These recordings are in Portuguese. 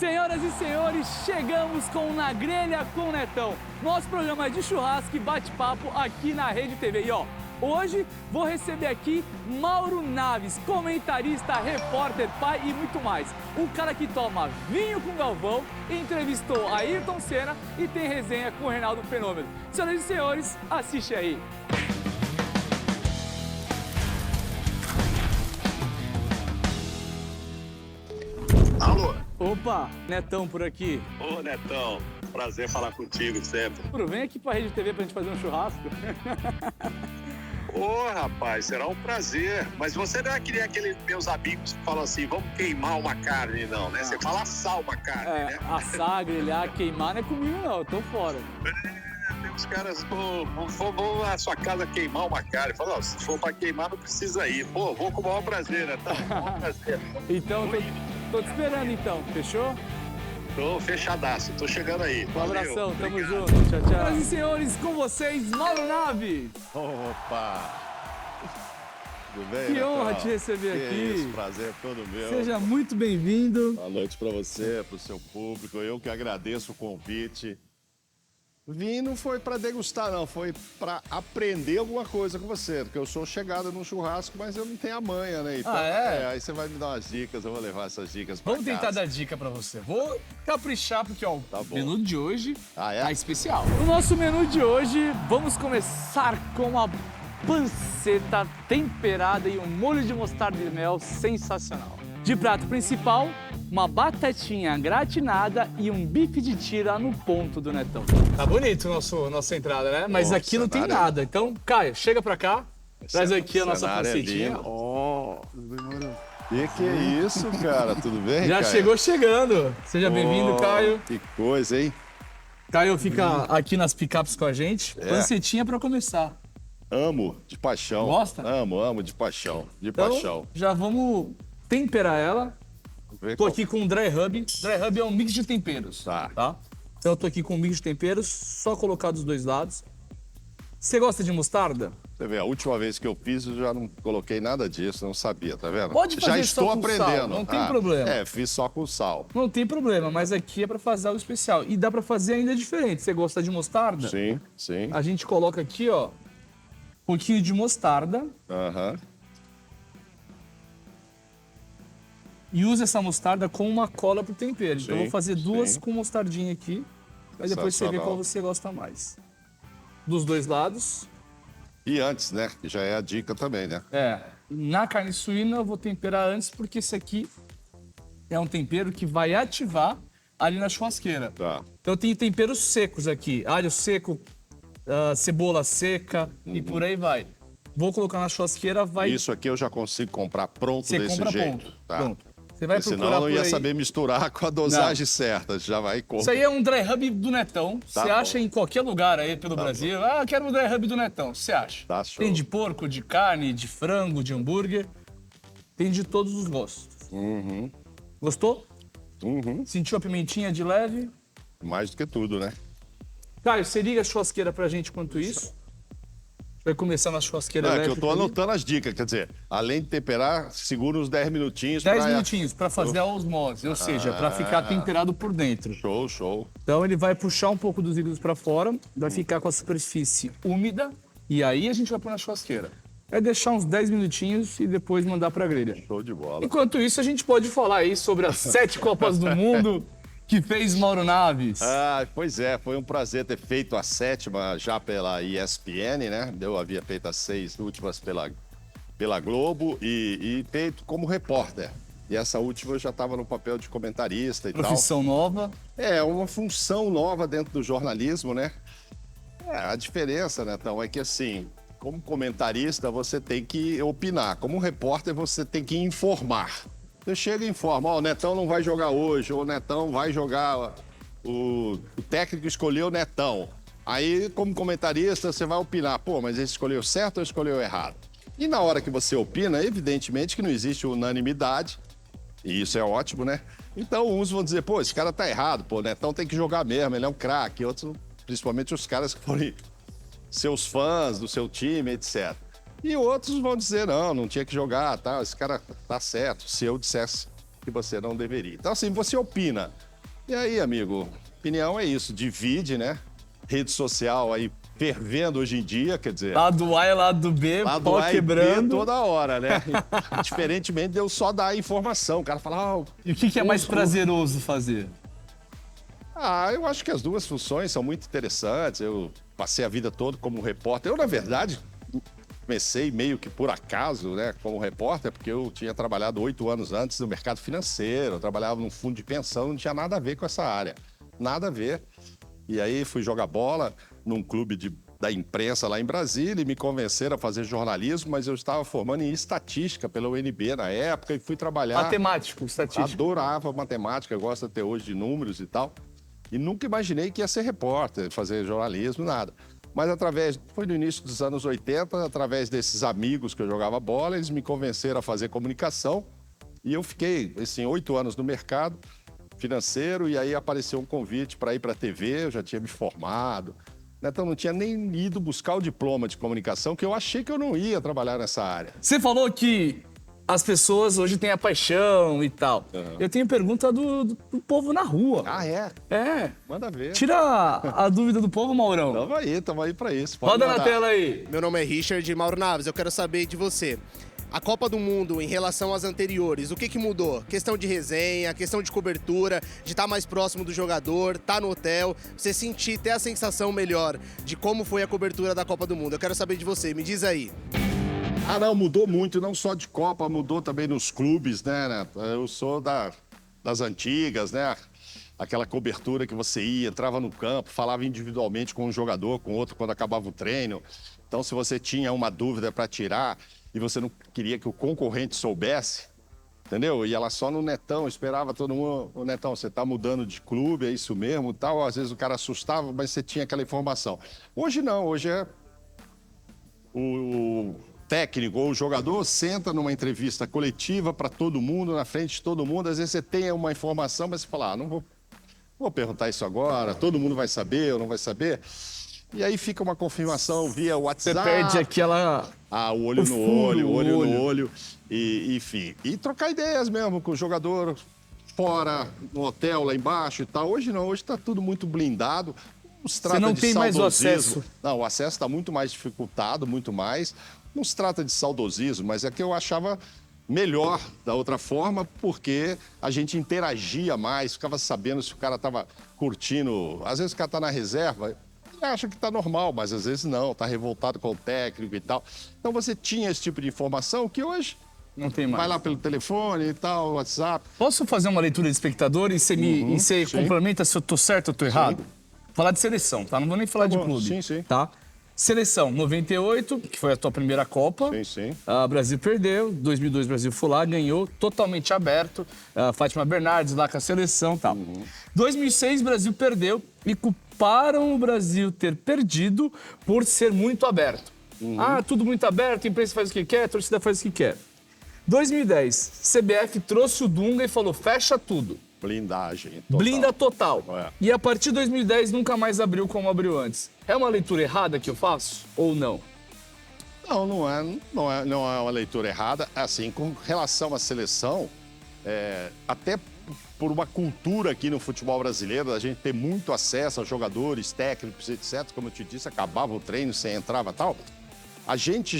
Senhoras e senhores, chegamos com Na Grelha com o Netão. Nosso programa de churrasco e bate-papo aqui na Rede TV. E ó, hoje vou receber aqui Mauro Naves, comentarista, repórter, pai e muito mais. Um cara que toma vinho com Galvão, entrevistou a Ayrton Senna e tem resenha com o Reinaldo Fenômeno. Senhoras e senhores, assiste aí. Alô? Opa, Netão por aqui. Ô, Netão, prazer falar contigo sempre. Bruno, vem aqui pra Rede TV pra gente fazer um churrasco. Ô, rapaz, será um prazer. Mas você não é que nem aqueles meus amigos que falam assim, vamos queimar uma carne, não, né? Você fala assar uma carne, né? Assar, grelhar, queimar não é comigo não, eu tô fora. Tem uns caras, pô, vou na sua casa queimar uma carne. Fala, ó, se for pra queimar, não precisa ir. Pô, vou com o maior prazer, Netão, com o maior prazer. Então, tô te esperando então, fechou? Tô fechadaço, tô chegando aí. Um Valeu, abração, tamo obrigado. junto, tchau, tchau. Senhoras e senhores, com vocês, Mauro Naves. Opa! Tudo bem, Que Netão? honra te receber Que aqui. Isso, prazer é todo meu. Seja muito bem-vindo. Boa noite para você, para o seu público. Eu que agradeço o convite. Vim não foi para degustar, não. Foi para aprender alguma coisa com você. Porque eu sou chegada num churrasco, mas eu não tenho a manha, né? Então, aí você vai me dar umas dicas, eu vou levar essas dicas para Vamos tentar dar dica pra você. Vou caprichar porque ó, Tá o bom. menu de hoje é? especial. No nosso menu de hoje, vamos começar com a panceta temperada e um molho de mostarda e mel sensacional. De prato principal, uma batatinha gratinada e um bife de tira no ponto do Netão. Tá bonito nossa entrada, né? Mas Nossa, aqui não tem cenário. nada. Então, Caio, chega pra cá, traz aqui a nossa cenário é pancetinha. lindo. Que é isso, cara? Tudo bem, Já Caio? chegou chegando. Seja bem-vindo, Caio. Que coisa, hein? Caio fica aqui nas picapes com a gente. É. Pancetinha pra começar. Amo, de paixão. Gosta? Amo, de paixão. De Então, paixão. já vamos temperar ela. Vê Tô qual- aqui com o Dry Rub. Dry Rub é um mix de temperos. Tá. Então eu tô aqui com um mix de temperos, só colocar dos dois lados. Você gosta de mostarda? Você vê, a última vez que eu fiz, eu já não coloquei nada disso, não sabia, tá vendo? Pode fazer já só estou com aprendendo. sal, não tem problema. É, fiz só com sal. Não tem problema, mas aqui é pra fazer algo especial. E dá pra fazer ainda diferente. Você gosta de mostarda? Sim, sim. A gente coloca aqui, ó, um pouquinho de mostarda. Aham. E usa essa mostarda como uma cola pro tempero. Então eu Sim, vou fazer duas sim. com mostardinha aqui. Aí depois você vê Sensacional. qual você gosta mais. Dos dois lados. E antes, né? Que já é a dica também, né? Na carne suína eu vou temperar antes porque esse aqui é um tempero que vai ativar ali na churrasqueira. Tá. Então eu tenho temperos secos aqui. Alho seco, cebola seca e por aí vai. Vou colocar na churrasqueira, vai... Isso aqui eu já consigo comprar pronto Você desse compra jeito. pronto. Tá? Pronto. Você vai Porque procurar senão eu não por ia aí. saber misturar com a dosagem certa. Já vai comprar. Isso aí é um dry rub do Netão. Tá Você bom. acha em qualquer lugar aí pelo Brasil. Ah, eu quero um dry rub do Netão. Você acha? Tá show. Tem de porco, de carne, de frango, de hambúrguer. Tem de todos os gostos. Gostou? Uhum. Sentiu a pimentinha de leve? Mais do que tudo, né? Caio, você liga a churrasqueira pra gente enquanto isso. Vai começar na churrasqueira Não, é que eu elétrica tô ali. anotando as dicas, quer dizer, além de temperar, segura uns 10 minutinhos. 10 pra- minutinhos pra fazer a osmose, ou seja, pra ficar temperado por dentro. Show, show. Então ele vai puxar um pouco dos líquidos para fora, vai ficar com a superfície úmida e aí a gente vai pôr na churrasqueira. É deixar uns 10 minutinhos e depois mandar para grelha. Show de bola. Enquanto isso, a gente pode falar aí sobre as 7 Copas do Mundo que fez Mauro Naves. Ah, pois é, foi um prazer ter feito a 7ª já pela ESPN, né? Eu havia feito as 6 últimas pela Globo e feito como repórter. E essa última eu já estava no papel de comentarista e Profissão nova. tal. É, uma função nova dentro do jornalismo, né? A diferença, Netão, é que assim, como comentarista você tem que opinar. Como repórter você tem que informar. Você chega e informa, ó, o Netão não vai jogar hoje, ou o Netão vai jogar, o técnico escolheu o Netão. Aí, como comentarista, você vai opinar, pô, mas ele escolheu certo ou escolheu errado? E na hora que você opina, evidentemente que não existe unanimidade, e isso é ótimo, né? Então, uns vão dizer, pô, esse cara tá errado, pô, o Netão tem que jogar mesmo, ele é um craque. Outros, principalmente os caras que forem seus fãs do seu time, etc. E outros vão dizer, não tinha que jogar, tá? Esse cara tá certo, se eu dissesse que você não deveria. Então, assim, você opina. E aí, amigo, opinião é isso, divide, né? Rede social aí fervendo hoje em dia, quer dizer... Lado A e lado B, Lado pau A e B quebrando. toda hora, né? Diferentemente de eu só dar a informação. O cara fala... E o que é mais prazeroso fazer? Eu acho que as duas funções são muito interessantes. Eu passei a vida toda como repórter. Eu, na verdade, comecei meio que por acaso, né, como repórter, porque eu tinha trabalhado 8 anos antes no mercado financeiro. Eu trabalhava num fundo de pensão, não tinha nada a ver com essa área. Nada a ver. E aí fui jogar bola num clube da imprensa lá em Brasília e me convenceram a fazer jornalismo, mas eu estava formando em estatística pela UNB na época e fui trabalhar... Matemático, estatística. Adorava matemática, gosto até hoje de números e tal. E nunca imaginei que ia ser repórter, fazer jornalismo, nada. Mas foi no início dos anos 80, através desses amigos que eu jogava bola, eles me convenceram a fazer comunicação. E eu fiquei, assim, 8 anos no mercado financeiro e aí apareceu um convite para ir para a TV, eu já tinha me formado. Então não tinha nem ido buscar o diploma de comunicação, que eu achei que eu não ia trabalhar nessa área. Você falou que as pessoas hoje têm a paixão e tal. Uhum. Eu tenho pergunta do povo na rua. É? É. Manda ver. Tira a dúvida do povo, Maurão. Tamo aí pra isso. Pode Roda mandar. na tela aí. Meu nome é Richard Mauro Naves, eu quero saber de você. A Copa do Mundo, em relação às anteriores, o que mudou? Questão de resenha, questão de cobertura, de estar mais próximo do jogador, estar no hotel, você ter a sensação melhor de como foi a cobertura da Copa do Mundo. Eu quero saber de você, me diz aí. Não, mudou muito, não só de Copa, mudou também nos clubes, né, Neto? Eu sou das antigas, né? Aquela cobertura que você ia, entrava no campo, falava individualmente com um jogador, com outro quando acabava o treino. Então, se você tinha uma dúvida para tirar e você não queria que o concorrente soubesse, entendeu? Ia lá só no Netão, esperava todo mundo, ô Netão, você tá mudando de clube, é isso mesmo, tal. Às vezes o cara assustava, mas você tinha aquela informação. Hoje não, hoje é o técnico ou o jogador senta numa entrevista coletiva para todo mundo, na frente de todo mundo. Às vezes você tem uma informação, mas você fala, não vou perguntar isso agora, todo mundo vai saber ou não vai saber. E aí fica uma confirmação via WhatsApp. Você perde aquela... o olho no olho, o olho no olho. E, enfim, e trocar ideias mesmo com o jogador fora, no hotel lá embaixo e tal. Hoje não, hoje está tudo muito blindado. Você não tem mais o acesso. Não, o acesso está muito mais dificultado, muito mais. Não se trata de saudosismo, mas é que eu achava melhor da outra forma, porque a gente interagia mais, ficava sabendo se o cara estava curtindo. Às vezes o cara está na reserva, ele acha que está normal, mas às vezes não, está revoltado com o técnico e tal. Então você tinha esse tipo de informação que hoje não tem mais. Vai lá pelo telefone e tal, WhatsApp. Posso fazer uma leitura de espectador e você complementa se eu tô certo ou tô errado? Falar de seleção, tá? Não vou nem falar de clube. Sim. Tá? Seleção, 98, que foi a tua primeira Copa. Sim. O Brasil perdeu, 2002 o Brasil foi lá, ganhou, totalmente aberto. Fátima Bernardes lá com a seleção e tal. 2006 o Brasil perdeu e culparam o Brasil ter perdido por ser muito aberto. Tudo muito aberto, a imprensa faz o que quer, a torcida faz o que quer. 2010, CBF trouxe o Dunga e falou, fecha tudo. Blindagem total. Blinda total. É. E a partir de 2010 nunca mais abriu como abriu antes. É uma leitura errada que eu faço ou não? Não é uma leitura errada. Assim, com relação à seleção, até por uma cultura aqui no futebol brasileiro, a gente ter muito acesso a jogadores, técnicos, etc. Como eu te disse, acabava o treino, você entrava e tal. A gente,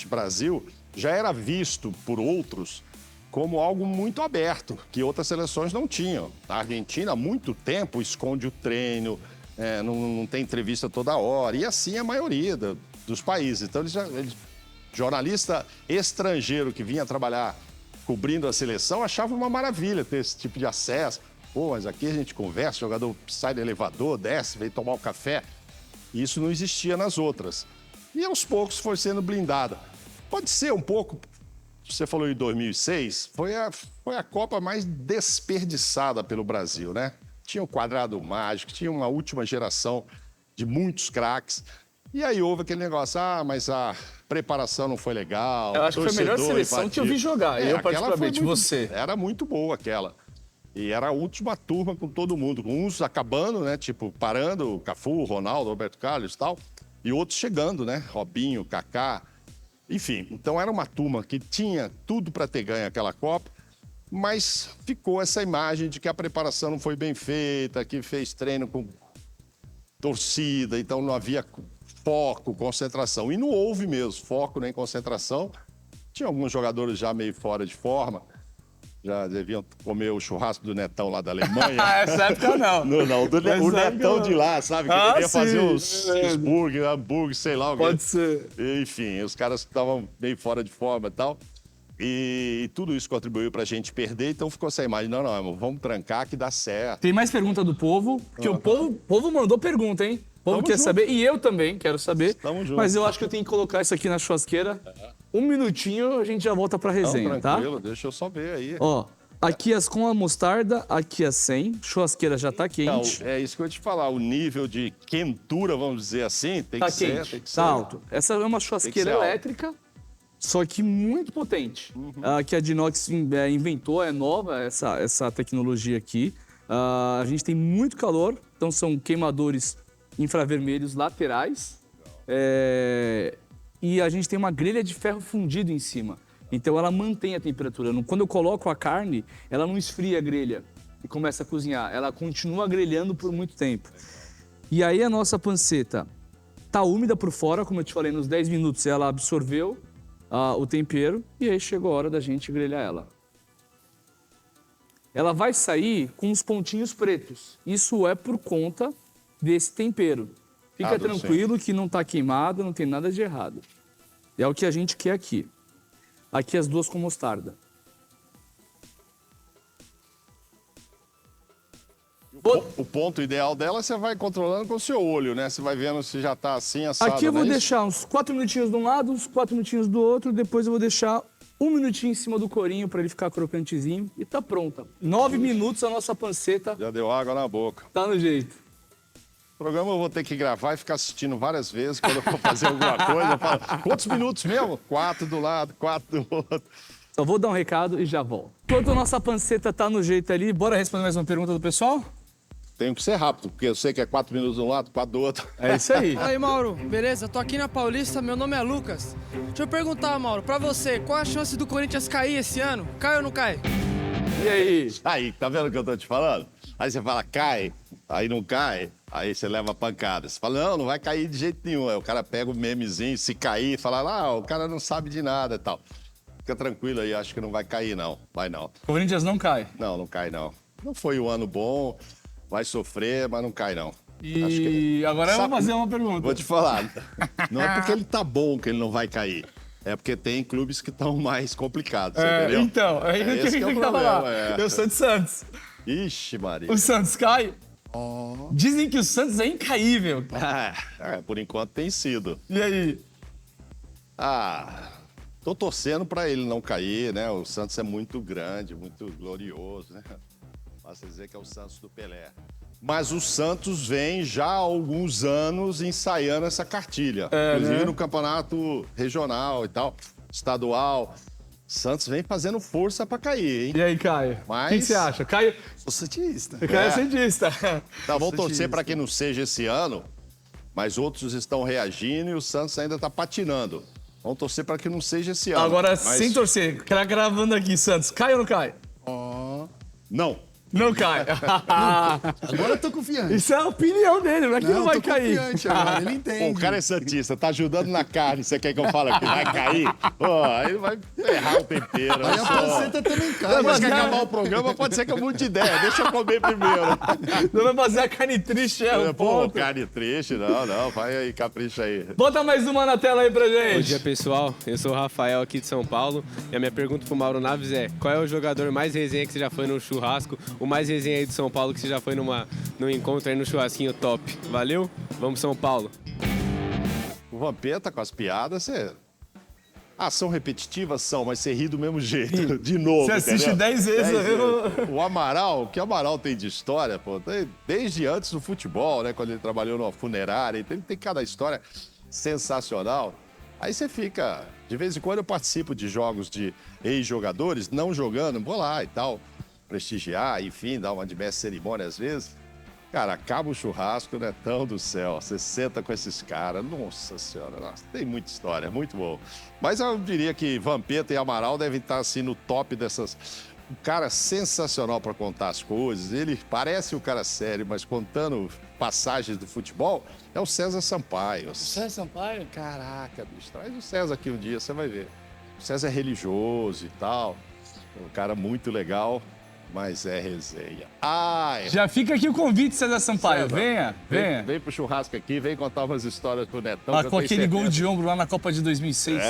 Brasil, já era visto por outros como algo muito aberto, que outras seleções não tinham. A Argentina, há muito tempo, esconde o treino, não tem entrevista toda hora, e assim a maioria dos países. Então, jornalista estrangeiro que vinha trabalhar cobrindo a seleção achava uma maravilha ter esse tipo de acesso. Pô, mas aqui a gente conversa, o jogador sai do elevador, desce, vem tomar um café. E isso não existia nas outras. E aos poucos foi sendo blindada. Pode ser um pouco... Você falou em 2006, foi a Copa mais desperdiçada pelo Brasil, né? Tinha o quadrado mágico, tinha uma última geração de muitos craques. E aí houve aquele negócio, mas a preparação não foi legal. Eu acho que foi a melhor seleção que eu vi jogar, eu particularmente, você. Era muito boa aquela. E era a última turma com todo mundo, com uns acabando, né? Tipo, parando, Cafu, Ronaldo, Roberto Carlos e tal. E outros chegando, né? Robinho, Kaká. Enfim, então era uma turma que tinha tudo para ter ganho aquela Copa. Mas ficou essa imagem de que a preparação não foi bem feita, que fez treino com torcida, então não havia foco, concentração. E não houve mesmo foco nem concentração. Tinha alguns jogadores já meio fora de forma, já deviam comer o churrasco do Netão lá da Alemanha. Essa época não. Não, o Netão de lá, sabe? Que devia fazer sim. uns hambúrguer, sei lá. Pode ser. Enfim, os caras estavam meio fora de forma e tal. E tudo isso contribuiu pra gente perder, então ficou essa imagem. Não, vamos trancar que dá certo. Tem mais pergunta do povo, porque o povo mandou pergunta, hein? O povo Tamo quer junto. saber, e eu também quero saber. Tamo junto. Mas eu acho que eu tenho que colocar isso aqui na churrasqueira. Um minutinho, a gente já volta pra resenha, Não, tá? tranquilo, deixa eu só ver aí. Ó, aqui as com a mostarda, aqui as sem. Churrasqueira já tá Então, quente. é isso que eu ia te falar, o nível de quentura, vamos dizer assim, tem Tá que ser, quente, tem que ser tá alto. Essa é uma churrasqueira Tem que ser elétrica, só que muito potente. Que a Dinox inventou, é nova essa tecnologia aqui. A gente tem muito calor, então são queimadores infravermelhos laterais. E a gente tem uma grelha de ferro fundido em cima. Então ela mantém a temperatura. Quando eu coloco a carne, ela não esfria a grelha e começa a cozinhar. Ela continua grelhando por muito tempo. E aí a nossa panceta tá úmida por fora, como eu te falei, nos 10 minutos ela absorveu o tempero e aí chegou a hora da gente grelhar ela. Ela vai sair com uns pontinhos pretos. Isso é por conta desse tempero. Fica tranquilo que não tá queimado, não tem nada de errado. É o que a gente quer aqui. Aqui as duas com mostarda. O ponto ideal dela você vai controlando com o seu olho, né? Você vai vendo se já tá assim, assado. Aqui eu vou não é isso? deixar uns 4 minutinhos de um lado, uns 4 minutinhos do outro. Depois eu vou deixar 1 minutinho em cima do corinho para ele ficar crocantezinho. E tá pronta. 9 minutos a nossa panceta Já deu água na boca. tá no jeito. O programa eu vou ter que gravar e ficar assistindo várias vezes quando eu for fazer alguma coisa. Eu falo, quantos minutos mesmo? 4 do lado, 4 do outro. Só vou dar um recado e já volto. Enquanto a nossa panceta tá no jeito ali, bora responder mais uma pergunta do pessoal? Tenho que ser rápido, porque eu sei que é 4 minutos de um lado, 4 do outro. É isso aí. Fala aí, Mauro. Beleza? Tô aqui na Paulista, meu nome é Lucas. Deixa eu perguntar, Mauro, pra você, qual a chance do Corinthians cair esse ano? Cai ou não cai? E aí? Aí, tá vendo o que eu tô te falando? Aí você fala, cai, aí não cai, aí você leva pancada. Você fala, não vai cair de jeito nenhum. Aí o cara pega o memezinho, se cair, fala, o cara não sabe de nada e tal. Fica tranquilo aí, acho que não vai cair não, vai não. Corinthians não cai. Não cai não. Não foi um ano bom, vai sofrer, mas não cai não. E agora eu vou fazer uma pergunta. Vou te falar, não é porque ele tá bom que ele não vai cair. É porque tem clubes que estão mais complicados, você entendeu? Então, aí Esse que é o tava problema, lá. Eu sou de Santos. Ixi, Maria. O Santos cai? Dizem que o Santos é incaível. Por enquanto tem sido. E aí? Tô torcendo pra ele não cair, né? O Santos é muito grande, muito glorioso, né? Basta dizer que é o Santos do Pelé. Mas o Santos vem já há alguns anos ensaiando essa cartilha. Inclusive né? no campeonato regional e tal, estadual. Santos vem fazendo força pra cair, hein? E aí, Caio? Mas- O que você acha? Caio, Sou santista. Caio é cientista. Tá, vamos torcer pra que não seja esse ano, mas outros estão reagindo e o Santos ainda tá patinando. Vamos torcer pra que não seja esse ano. Agora, mas... sem torcer, gravando aqui, Santos, cai ou não cai? Não. Não cai. Agora eu tô confiante. Isso é a opinião dele, não é que não, eu vai tô cair. confiante agora, ele Pô, entende. o cara é santista, tá ajudando na carne. Você quer que eu fale que vai cair? Pô, aí vai errar o tempero. Aí a panceta também cai. Depois que Mas- acabar o programa, pode ser que eu mude ideia. Deixa eu comer primeiro. Não vai fazer a carne triste, o Pô, ponto. carne triste, não. Vai aí, capricha aí. Bota mais uma na tela aí pra gente. Bom dia, pessoal. Eu sou o Rafael aqui de São Paulo. E a minha pergunta pro Mauro Naves é: qual é o jogador mais resenha que você já foi no churrasco? O mais resenha aí de São Paulo que você já foi num encontro aí no churrasquinho top? Valeu? Vamos, São Paulo. O Vampeta com as piadas, você... são repetitivas, são, mas você ri do mesmo jeito. De novo, Você assiste entendeu? 10 vezes. 10 vezes. O Amaral, o que o Amaral tem de história, pô, desde antes do futebol, né? Quando ele trabalhou numa funerária, ele tem cada história sensacional. Aí você fica... De vez em quando eu participo de jogos de ex-jogadores, não jogando, vou lá e tal, prestigiar, enfim, dar uma de mestre cerimônia às vezes. Cara, acaba o churrasco, Netão do céu. Você senta com esses caras. Nossa Senhora, nossa, tem muita história, muito bom. Mas eu diria que Vampeta e Amaral devem estar assim no top um cara sensacional para contar as coisas. Ele parece um cara sério, mas contando passagens do futebol, é o César Sampaio. César Sampaio? Caraca, bicho, traz o César aqui um dia, você vai ver. O César é religioso e tal, um cara muito legal, mas é resenha. Já fica aqui o convite, César Sampaio. César, venha. Vem pro churrasco aqui, vem contar umas histórias pro Netão. Com aquele gol de ombro lá na Copa de 2006.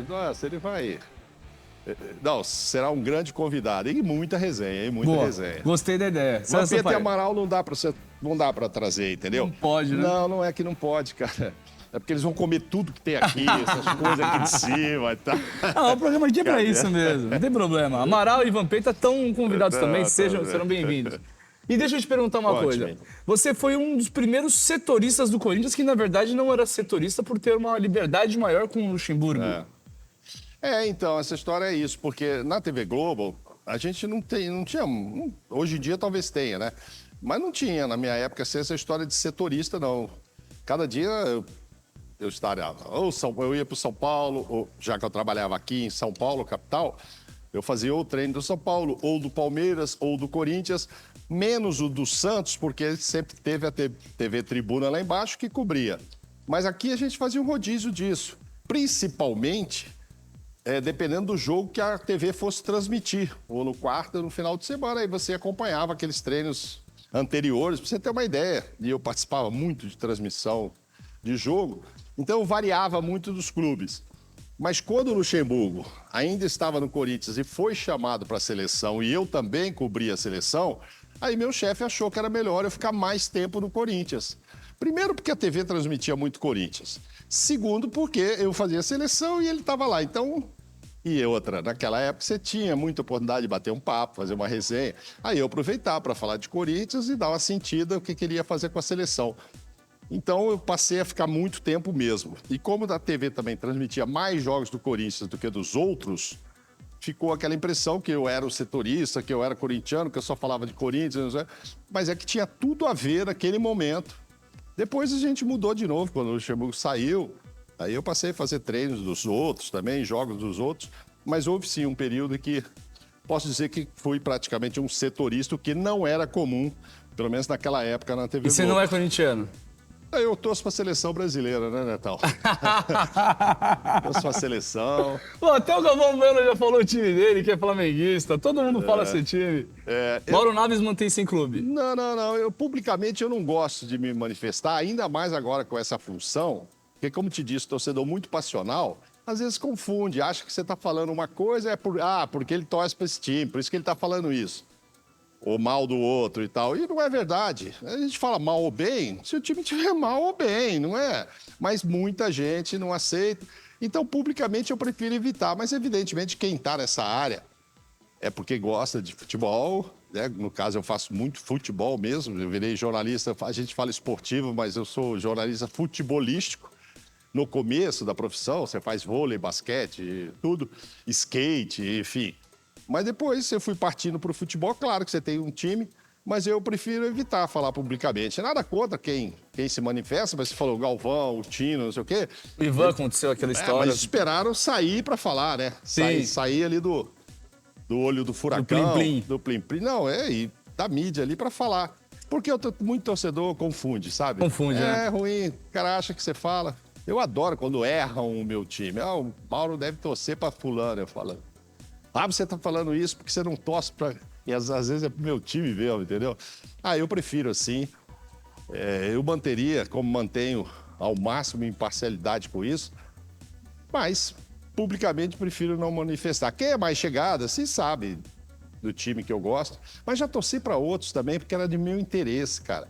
Nossa, ele vai... Não, será um grande convidado. E muita resenha, hein? Muita resenha. Gostei da ideia. Vampeta e Amaral não dá pra trazer, entendeu? Não pode, né? Não é que não pode, cara. É porque eles vão comer tudo que tem aqui, essas coisas aqui de cima e tal. O programa aqui é pra isso mesmo, não tem problema. Amaral e Vampeta estão convidados também, serão bem-vindos. E deixa eu te perguntar uma coisa. Você foi um dos primeiros setoristas do Corinthians que, na verdade, não era setorista por ter uma liberdade maior com o Luxemburgo. Então, essa história é isso, porque na TV Globo, a gente não tinha, hoje em dia talvez tenha, né? Mas não tinha, na minha época, essa história de setorista, não. Cada dia eu estaria, eu ia para São Paulo, ou, já que eu trabalhava aqui em São Paulo, capital, eu fazia o treino do São Paulo, ou do Palmeiras, ou do Corinthians, menos o do Santos, porque sempre teve a TV Tribuna lá embaixo que cobria. Mas aqui a gente fazia um rodízio disso, principalmente... dependendo do jogo que a TV fosse transmitir, ou no quarto ou no final de semana, aí você acompanhava aqueles treinos anteriores, para você ter uma ideia. E eu participava muito de transmissão de jogo, então eu variava muito dos clubes. Mas quando o Luxemburgo ainda estava no Corinthians e foi chamado para a seleção, e eu também cobria a seleção, aí meu chefe achou que era melhor eu ficar mais tempo no Corinthians. Primeiro, porque a TV transmitia muito Corinthians. Segundo, porque eu fazia seleção e ele estava lá. Então, e outra, naquela época você tinha muita oportunidade de bater um papo, fazer uma resenha. Aí eu aproveitava para falar de Corinthians e dar uma sentida o que queria fazer com a seleção. Então eu passei a ficar muito tempo mesmo. E como a TV também transmitia mais jogos do Corinthians do que dos outros, ficou aquela impressão que eu era o setorista, que eu era corintiano, que eu só falava de Corinthians, mas é que tinha tudo a ver naquele momento. Depois a gente mudou de novo, quando o Luxemburgo saiu. Aí eu passei a fazer treinos dos outros também, jogos dos outros. Mas houve sim um período em que posso dizer que fui praticamente um setorista, o que não era comum, pelo menos naquela época na TV Globo. E você não é corintiano? Eu torço pra seleção brasileira, né, Netal? Torço pra seleção. Pô, até o Galvão Bueno já falou o time dele, que é flamenguista. Todo mundo fala esse time. Mauro Naves mantém sem clube. Não. Publicamente eu não gosto de me manifestar, ainda mais agora com essa função, porque, como te disse, torcedor muito passional, às vezes confunde, acha que você tá falando uma coisa, porque ele torce pra esse time, por isso que ele tá falando isso. Ou mal do outro e tal. E não é verdade. A gente fala mal ou bem, se o time tiver mal ou bem, não é? Mas muita gente não aceita. Então, publicamente, eu prefiro evitar. Mas, evidentemente, quem está nessa área é porque gosta de futebol, né? No caso, eu faço muito futebol mesmo. Eu virei jornalista, a gente fala esportivo, mas eu sou jornalista futebolístico. No começo da profissão, você faz vôlei, basquete, tudo, skate, enfim. Mas depois eu fui partindo para o futebol, claro que você tem um time, mas eu prefiro evitar falar publicamente. Nada contra quem se manifesta, mas você falou o Galvão, o Tino, não sei o quê. O Ivan aconteceu aquela história. Mas esperaram sair para falar, né? Sim. Sair ali do olho do furacão. Do plim-plim. Não, e da mídia ali para falar. Porque muito torcedor confunde, sabe? Confunde, né? É ruim, o cara acha que você fala. Eu adoro quando erram o meu time. O Mauro deve torcer para fulano, eu falo. Você tá falando isso porque você não torce pra... E às vezes é pro meu time mesmo, entendeu? Eu prefiro assim. Eu manteria, como mantenho, ao máximo imparcialidade com isso. Mas, publicamente, prefiro não manifestar. Quem é mais chegada, se sabe do time que eu gosto. Mas já torci para outros também, porque era de meu interesse, cara.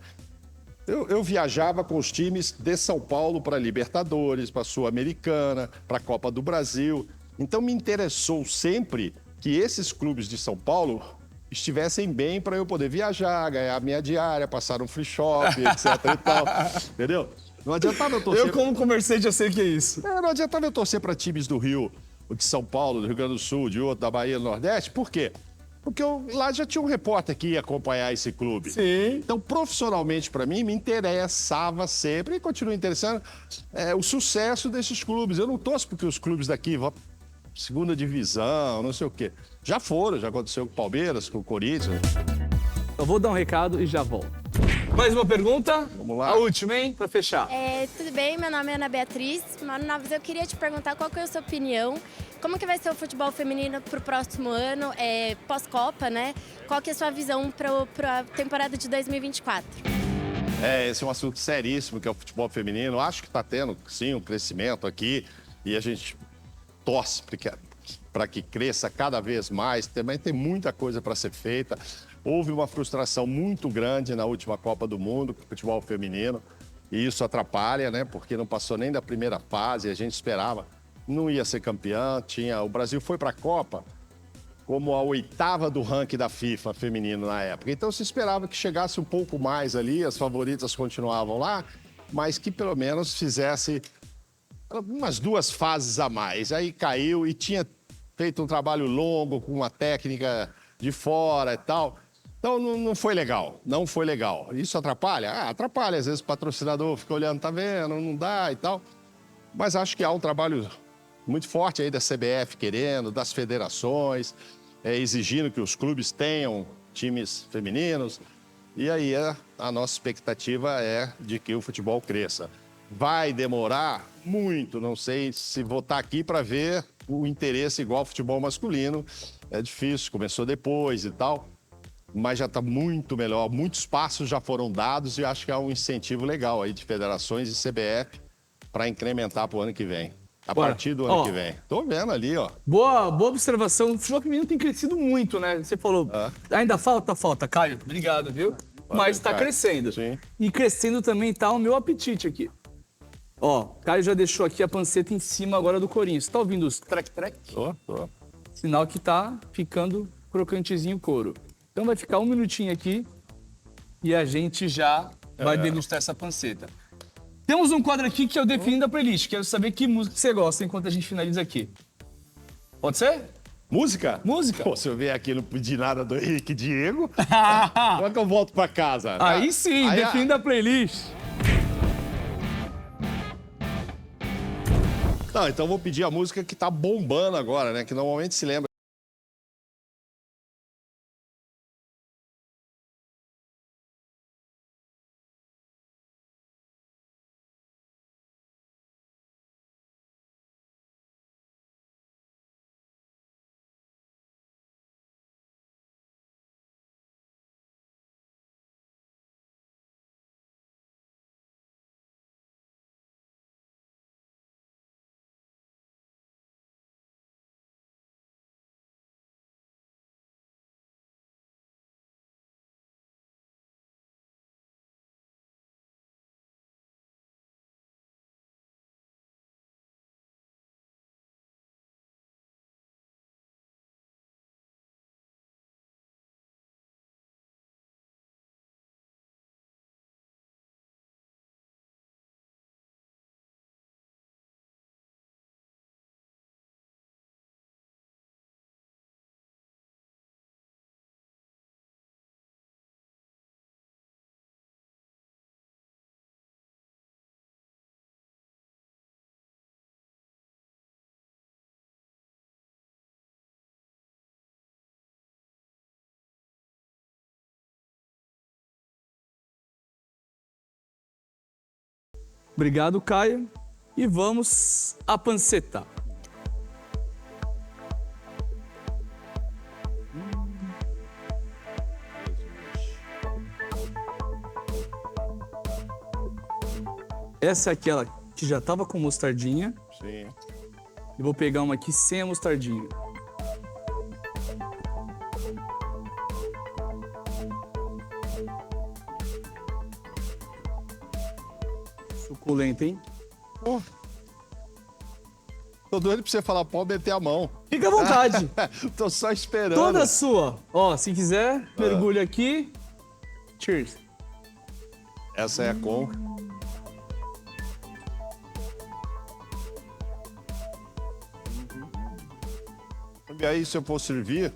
Eu viajava com os times de São Paulo para Libertadores, para Sul-Americana, para a Copa do Brasil. Então, me interessou sempre que esses clubes de São Paulo estivessem bem para eu poder viajar, ganhar minha diária, passar um free shop, etc e tal. Entendeu? Não adiantava eu torcer... Eu, como comerciante, já sei o que é isso. Não adiantava eu torcer para times do Rio, de São Paulo, do Rio Grande do Sul, de outro, da Bahia, do Nordeste. Por quê? Porque lá já tinha um repórter que ia acompanhar esse clube. Sim. Então, profissionalmente, para mim, me interessava sempre, e continua interessando, o sucesso desses clubes. Eu não torço porque os clubes daqui segunda divisão, não sei o quê. Já aconteceu com o Palmeiras, com o Corinthians. Eu vou dar um recado e já volto. Mais uma pergunta? Vamos lá. A última, hein? Pra fechar. Tudo bem, meu nome é Ana Beatriz. Mauro Naves, eu queria te perguntar qual que é a sua opinião. Como que vai ser o futebol feminino pro próximo ano, pós-Copa, né? Qual que é a sua visão para a temporada de 2024? Esse é um assunto seríssimo, que é o futebol feminino. Acho que está tendo, sim, um crescimento aqui e a gente torce para que cresça cada vez mais. Também tem muita coisa para ser feita. Houve uma frustração muito grande na última Copa do Mundo com o futebol feminino e isso atrapalha, né? Porque não passou nem da primeira fase, a gente esperava, não ia ser campeã. O Brasil foi para a Copa como a 8ª do ranking da FIFA feminino na época. Então se esperava que chegasse um pouco mais ali, as favoritas continuavam lá, mas que pelo menos fizesse umas 2 fases a mais. Aí caiu e tinha feito um trabalho longo com uma técnica de fora e tal. Então não foi legal, não foi legal. Isso atrapalha? Atrapalha. Às vezes o patrocinador fica olhando, tá vendo, não dá e tal. Mas acho que há um trabalho muito forte aí da CBF querendo, das federações, exigindo que os clubes tenham times femininos. E aí a nossa expectativa é de que o futebol cresça. Vai demorar muito, não sei se vou estar aqui para ver o interesse igual ao futebol masculino. É difícil, começou depois e tal, mas já está muito melhor. Muitos passos já foram dados e acho que há um incentivo legal aí de federações e CBF para incrementar para o ano que vem. A partir do ano que vem. Tô vendo ali, ó. Boa observação. O futebol feminino tem crescido muito, né? Você falou, ainda falta, Caio. Obrigado, viu? Mas tá crescendo. Sim. E crescendo também tá o meu apetite aqui. Ó, Caio já deixou aqui a panceta em cima agora do Corinthians. Tá ouvindo os trec-trec? Tô. Sinal que tá ficando crocantezinho o couro. Então vai ficar um minutinho aqui e a gente já vai degustar essa panceta. Temos um quadro aqui que é o Definindo a Playlist. Quero saber que música você gosta enquanto a gente finaliza aqui. Pode ser? Música? Música. Pô, se eu vier aqui e não pedir nada do Henrique Diego, como é que eu volto pra casa? Aí sim, Definindo a Playlist. Não, então eu vou pedir a música que tá bombando agora, né? Que normalmente se lembra. Obrigado, Caio. E vamos a pancetar. Essa é aquela que já tava com mostardinha. Sim. E vou pegar uma aqui sem a mostardinha. Suculento, hein? Tô doido pra você falar, pode meter a mão. Fica à vontade. Tô só esperando. Toda sua. Ó, se quiser, mergulha aqui. Cheers. Essa é a com. E aí, se eu for servir,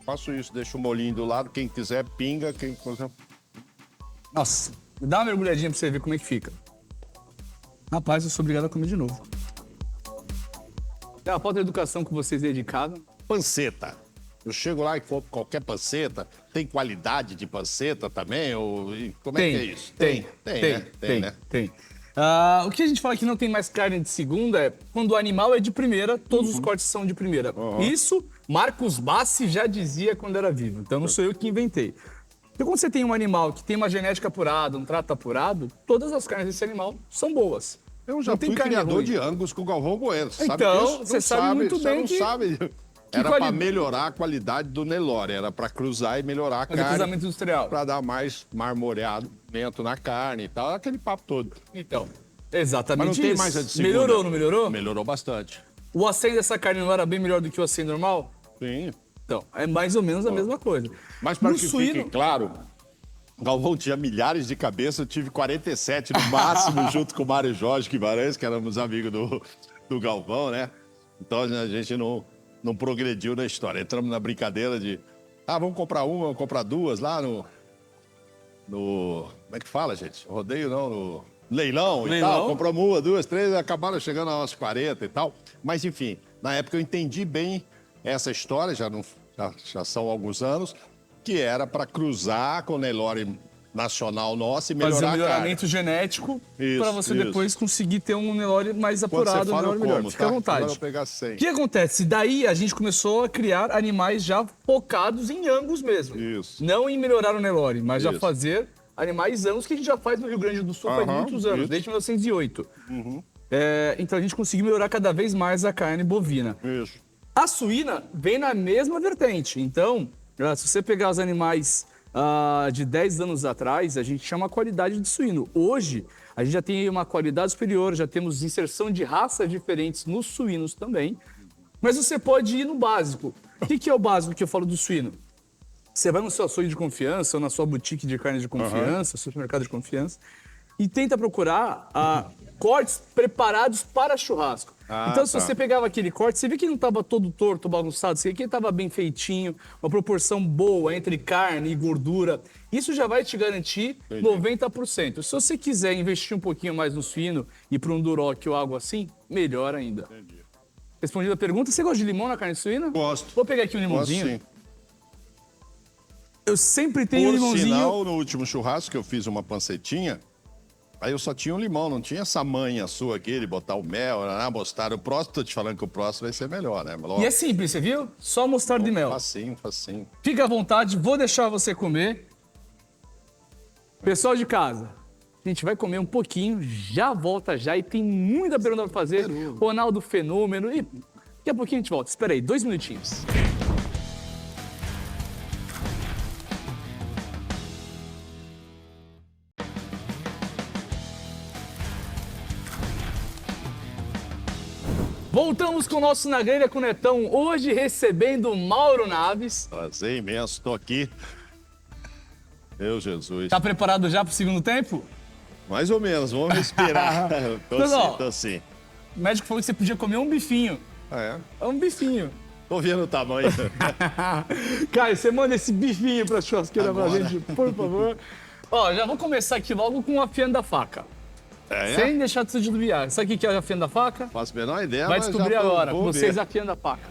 faço isso, deixo o molhinho do lado. Quem quiser, pinga. Quem quiser... Nossa, dá uma mergulhadinha pra você ver como é que fica. Rapaz, eu sou obrigado a comer de novo. É a falta de educação que vocês dedicavam. Panceta. Eu chego lá e compro qualquer panceta. Tem qualidade de panceta também? Como é que é isso? Tem, né? Tem, né? Tem. O que a gente fala que não tem mais carne de segunda é quando o animal é de primeira, todos os cortes são de primeira. Isso, Marcos Bassi já dizia quando era vivo, então não sou eu que inventei. Porque quando você tem um animal que tem uma genética apurada, um trato apurado, todas as carnes desse animal são boas. Eu já Não tem fui carne criador ruim. de Angus com o Galvão Bueno. Sabe Então, disso? você Não sabe muito você bem não que- sabe. Era quali- para melhorar a qualidade do Nelore, era para cruzar e melhorar a Fazer carne. cruzamento industrial. Para dar mais marmoreamento na carne e tal, aquele papo todo. Então, exatamente Mas não tem isso. mais a de segunda. Melhorou, não melhorou? Melhorou bastante. O acém dessa carne não era bem melhor do que o acém normal? Sim. Então, é mais ou menos a mesma coisa. Mas para No que suíno- fique claro, Galvão tinha milhares de cabeças, eu tive 47 no máximo, junto com o Mário Jorge Guimarães, que éramos amigos do Galvão, né? Então a gente não progrediu na história. Entramos na brincadeira de, vamos comprar uma, vamos comprar duas lá no como é que fala, gente? Rodeio não, no leilão e Leilão. tal. Compramos uma, duas, três, acabaram chegando aos 40 e tal. Mas enfim, na época eu entendi bem essa história, já são alguns anos, que era para cruzar com o Nelore nacional nosso e Fazer melhorar um a carne. melhoramento genético Isso, para você isso. depois conseguir ter um Nelore mais Quando você apurado, um fala, eu Nelore melhor. como, Fica à tá? vontade. Agora eu vou pegar 100. O que acontece? Daí a gente começou a criar animais já focados em Angus mesmo. Isso. Não em melhorar o Nelore, mas já Isso. fazer animais Angus que a gente já faz no Rio Grande do Sul faz Aham, muitos anos, isso. desde 1908. Então a gente conseguiu melhorar cada vez mais a carne bovina. Isso. A suína vem na mesma vertente. Então, se você pegar os animais de 10 anos atrás, a gente chama a qualidade de suíno. Hoje, a gente já tem uma qualidade superior, já temos inserção de raças diferentes nos suínos também. Mas você pode ir no básico. O que é o básico que eu falo do suíno? Você vai no seu açougue de confiança ou na sua boutique de carne de confiança, supermercado de confiança, e tenta procurar cortes preparados para churrasco. Então, se você pegava aquele corte, você vê que ele não estava todo torto, bagunçado, você vê que ele estava bem feitinho, uma proporção boa entre carne e gordura. Isso já vai te garantir 90%. Se você quiser investir um pouquinho mais no suíno e para um duroc ou algo assim, melhor ainda. Respondida a pergunta, você gosta de limão na carne suína? Gosto. Vou pegar aqui um Gosto limãozinho. sim. Eu sempre tenho um Por limãozinho. sinal, no último churrasco que eu fiz uma pancetinha, aí eu só tinha um limão, não tinha essa manha sua aqui de botar o mel, mostrar o próximo. Tô te falando que o próximo vai ser melhor, né? E é simples, você viu? Só mostarda e mel. Facinho, facinho. Fica à vontade, vou deixar você comer. Pessoal de casa, a gente vai comer um pouquinho, já volta já e tem muita pergunta pra fazer. Ronaldo Fenômeno e daqui a pouquinho a gente volta. Espera aí, 2 minutinhos. Voltamos com o nosso Na Grelha com o Netão, hoje recebendo o Mauro Naves. Prazer imenso, tô aqui. Meu Jesus. Tá preparado já pro segundo tempo? Mais ou menos, vamos respirar. Tô assim. O médico falou que você podia comer um bifinho. É, É um bifinho. tô vendo o tamanho. Caio, você manda esse bifinho pra churrasqueira pra Agora. gente, por favor. Ó, já vou começar aqui logo com o afiando da faca. É, Sem deixar de se desviar. Sabe o que é o afiando da faca? faço a menor ideia, Vai mas descobrir já agora, vou com vocês ver. afiando a faca.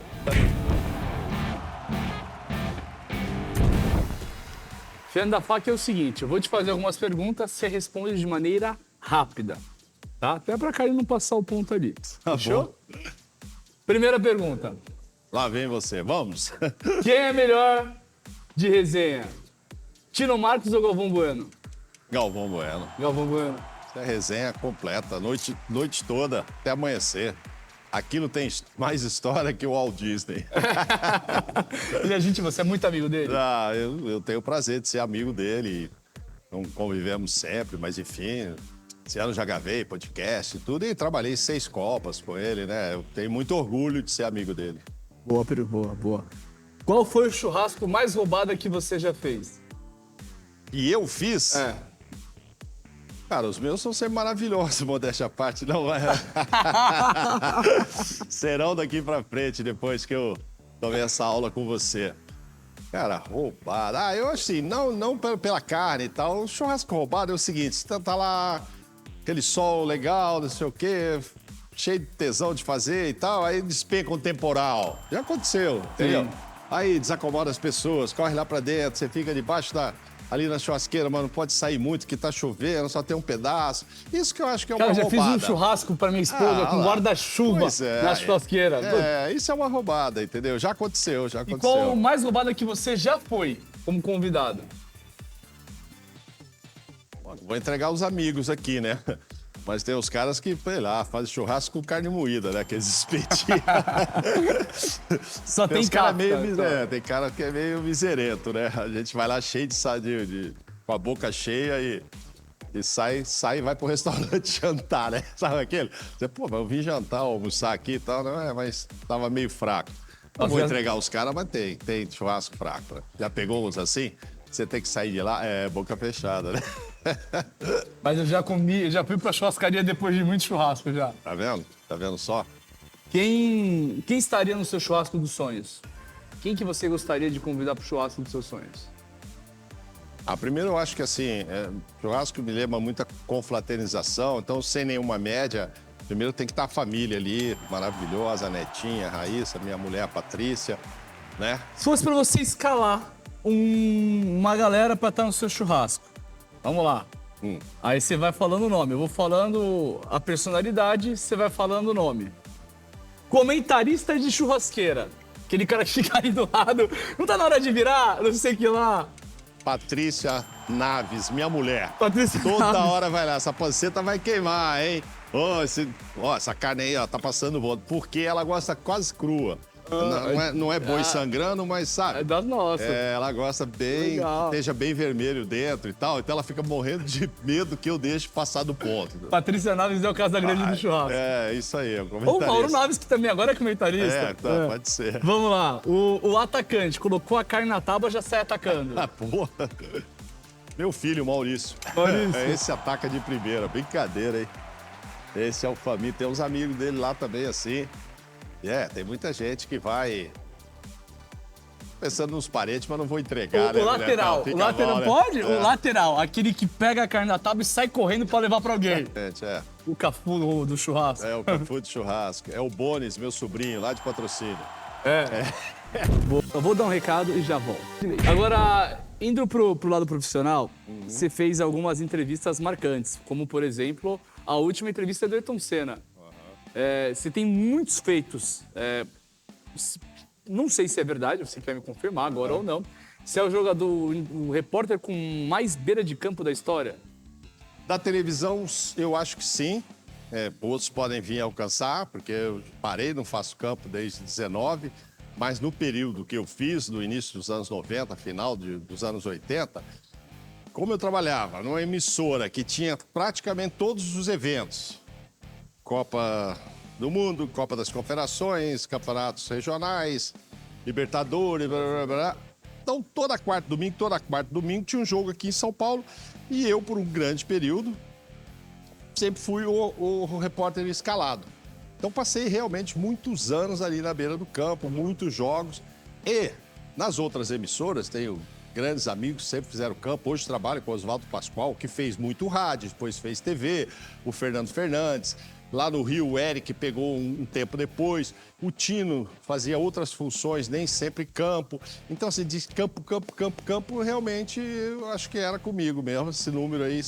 Afiando da faca é o seguinte, eu vou te fazer algumas perguntas, você responde de maneira rápida, tá? Até pra Caio não passar o ponto ali. Fechou? Primeira pergunta. Lá vem você, vamos. Quem é melhor de resenha? Tino Marcos ou Galvão Bueno? Galvão Bueno. Galvão Bueno. Essa é a resenha completa, noite toda, até amanhecer. Aquilo tem mais história que o Walt Disney. E a gente, você é muito amigo dele? Eu tenho o prazer de ser amigo dele. Não convivemos sempre, mas enfim. Esse ano já gravei podcast e tudo, e trabalhei 6 Copas com ele, né? Eu tenho muito orgulho de ser amigo dele. Boa, boa. Qual foi o churrasco mais roubado que você já fez? E eu fiz? Cara, os meus são sempre maravilhosos, modéstia à parte, não é? Serão daqui pra frente, depois que eu tomei essa aula com você. Cara, roubado. Eu assim, não pela carne e tal. O churrasco roubado é o seguinte, você tá lá, aquele sol legal, não sei o quê, cheio de tesão de fazer e tal, aí despenca um temporal. Já aconteceu, entendeu? Sim. Aí desacomoda as pessoas, corre lá pra dentro, você fica debaixo ali na churrasqueira, mas não pode sair muito, que tá chovendo, só tem um pedaço. Isso que eu acho que é uma Cara, eu já fiz roubada. um churrasco pra minha esposa com lá. guarda-chuva Pois é, na churrasqueira. Isso é uma roubada, entendeu? Já aconteceu. E qual mais roubada que você já foi como convidado? Vou entregar os amigos aqui, né? Mas tem os caras que, sei lá, fazem churrasco com carne moída, né? Aqueles espetinhos. Só tem uns cara capa, meio, então. tem cara que é meio miserento, né? A gente vai lá cheio com a boca cheia e sai e vai pro restaurante jantar, né? Sabe aquele? Você, pô, mas eu vim jantar, almoçar aqui e tal, né? Mas tava meio fraco. Não vou entregar os caras, mas tem churrasco fraco. Né? Já pegou uns assim? Você tem que sair de lá, boca fechada, né? Mas eu já comi, eu já fui pra churrascaria depois de muito churrasco já. Tá vendo? Tá vendo só? Quem estaria no seu churrasco dos sonhos? Quem que você gostaria de convidar pro churrasco dos seus sonhos? Primeiro eu acho que assim, churrasco me lembra muita confraternização, então sem nenhuma média, primeiro tem que estar a família ali, maravilhosa, a Netinha, a Raíssa, minha mulher, a Patrícia, né? Se fosse pra você escalar uma galera pra estar no seu churrasco, vamos lá. Aí você vai falando o nome, eu vou falando a personalidade, você vai falando o nome. Comentarista de churrasqueira, aquele cara que fica aí do lado, não tá na hora de virar, não sei o que lá. Patrícia Naves, minha mulher. Patrícia Toda Naves. hora vai lá, essa panceta vai queimar, hein? Essa carne aí, ó, tá passando voando. Porque ela gosta quase crua. Não é boi sangrando, mas sabe? É das nossas. Ela gosta bem, Legal. que esteja bem vermelho dentro e tal. Então ela fica morrendo de medo que eu deixe passar do ponto. Patrícia Naves é o Casa Grande do churrasco. Isso aí, é um Ou comentarista. o Mauro Naves, que também agora é comentarista. Pode ser. Vamos lá, o atacante colocou a carne na tábua, já sai atacando. Porra. Meu filho, Maurício. Maurício. Esse ataca de primeira, brincadeira, hein? Esse é o família, tem uns amigos dele lá também, assim. Tem muita gente que vai pensando nos parentes, mas não vou entregar, né? O lateral, Fica o lateral mal, né? pode? O lateral, aquele que pega a carne na tábua e sai correndo pra levar pra alguém. O Cafu do churrasco. É o Cafu de churrasco. É o Bones, meu sobrinho, lá de Patrocínio. Eu vou dar um recado e já volto. Agora, indo pro lado profissional, você fez algumas entrevistas marcantes, como, por exemplo, a última entrevista do Ayrton Senna. Você tem muitos feitos. Não sei se é verdade, você vai me confirmar agora ou não. Você é o repórter com mais beira de campo da história? Da televisão, eu acho que sim. Outros podem vir a alcançar, porque eu parei, não faço campo desde 19, mas no período que eu fiz, no início dos anos 90, final dos anos 80, como eu trabalhava numa emissora que tinha praticamente todos os eventos, Copa do Mundo, Copa das Confederações, campeonatos regionais, Libertadores, blá, blá, blá. Então, toda quarta domingo tinha um jogo aqui em São Paulo e eu, por um grande período, sempre fui o repórter escalado. Então, passei realmente muitos anos ali na beira do campo, muitos jogos. E nas outras emissoras, tenho grandes amigos que sempre fizeram campo. Hoje trabalho com o Oswaldo Pascoal, que fez muito rádio, depois fez TV, o Fernando Fernandes. Lá no Rio, o Eric pegou um tempo depois. O Tino fazia outras funções, nem sempre campo. Então, assim, de campo, realmente, eu acho que era comigo mesmo. Esse número aí,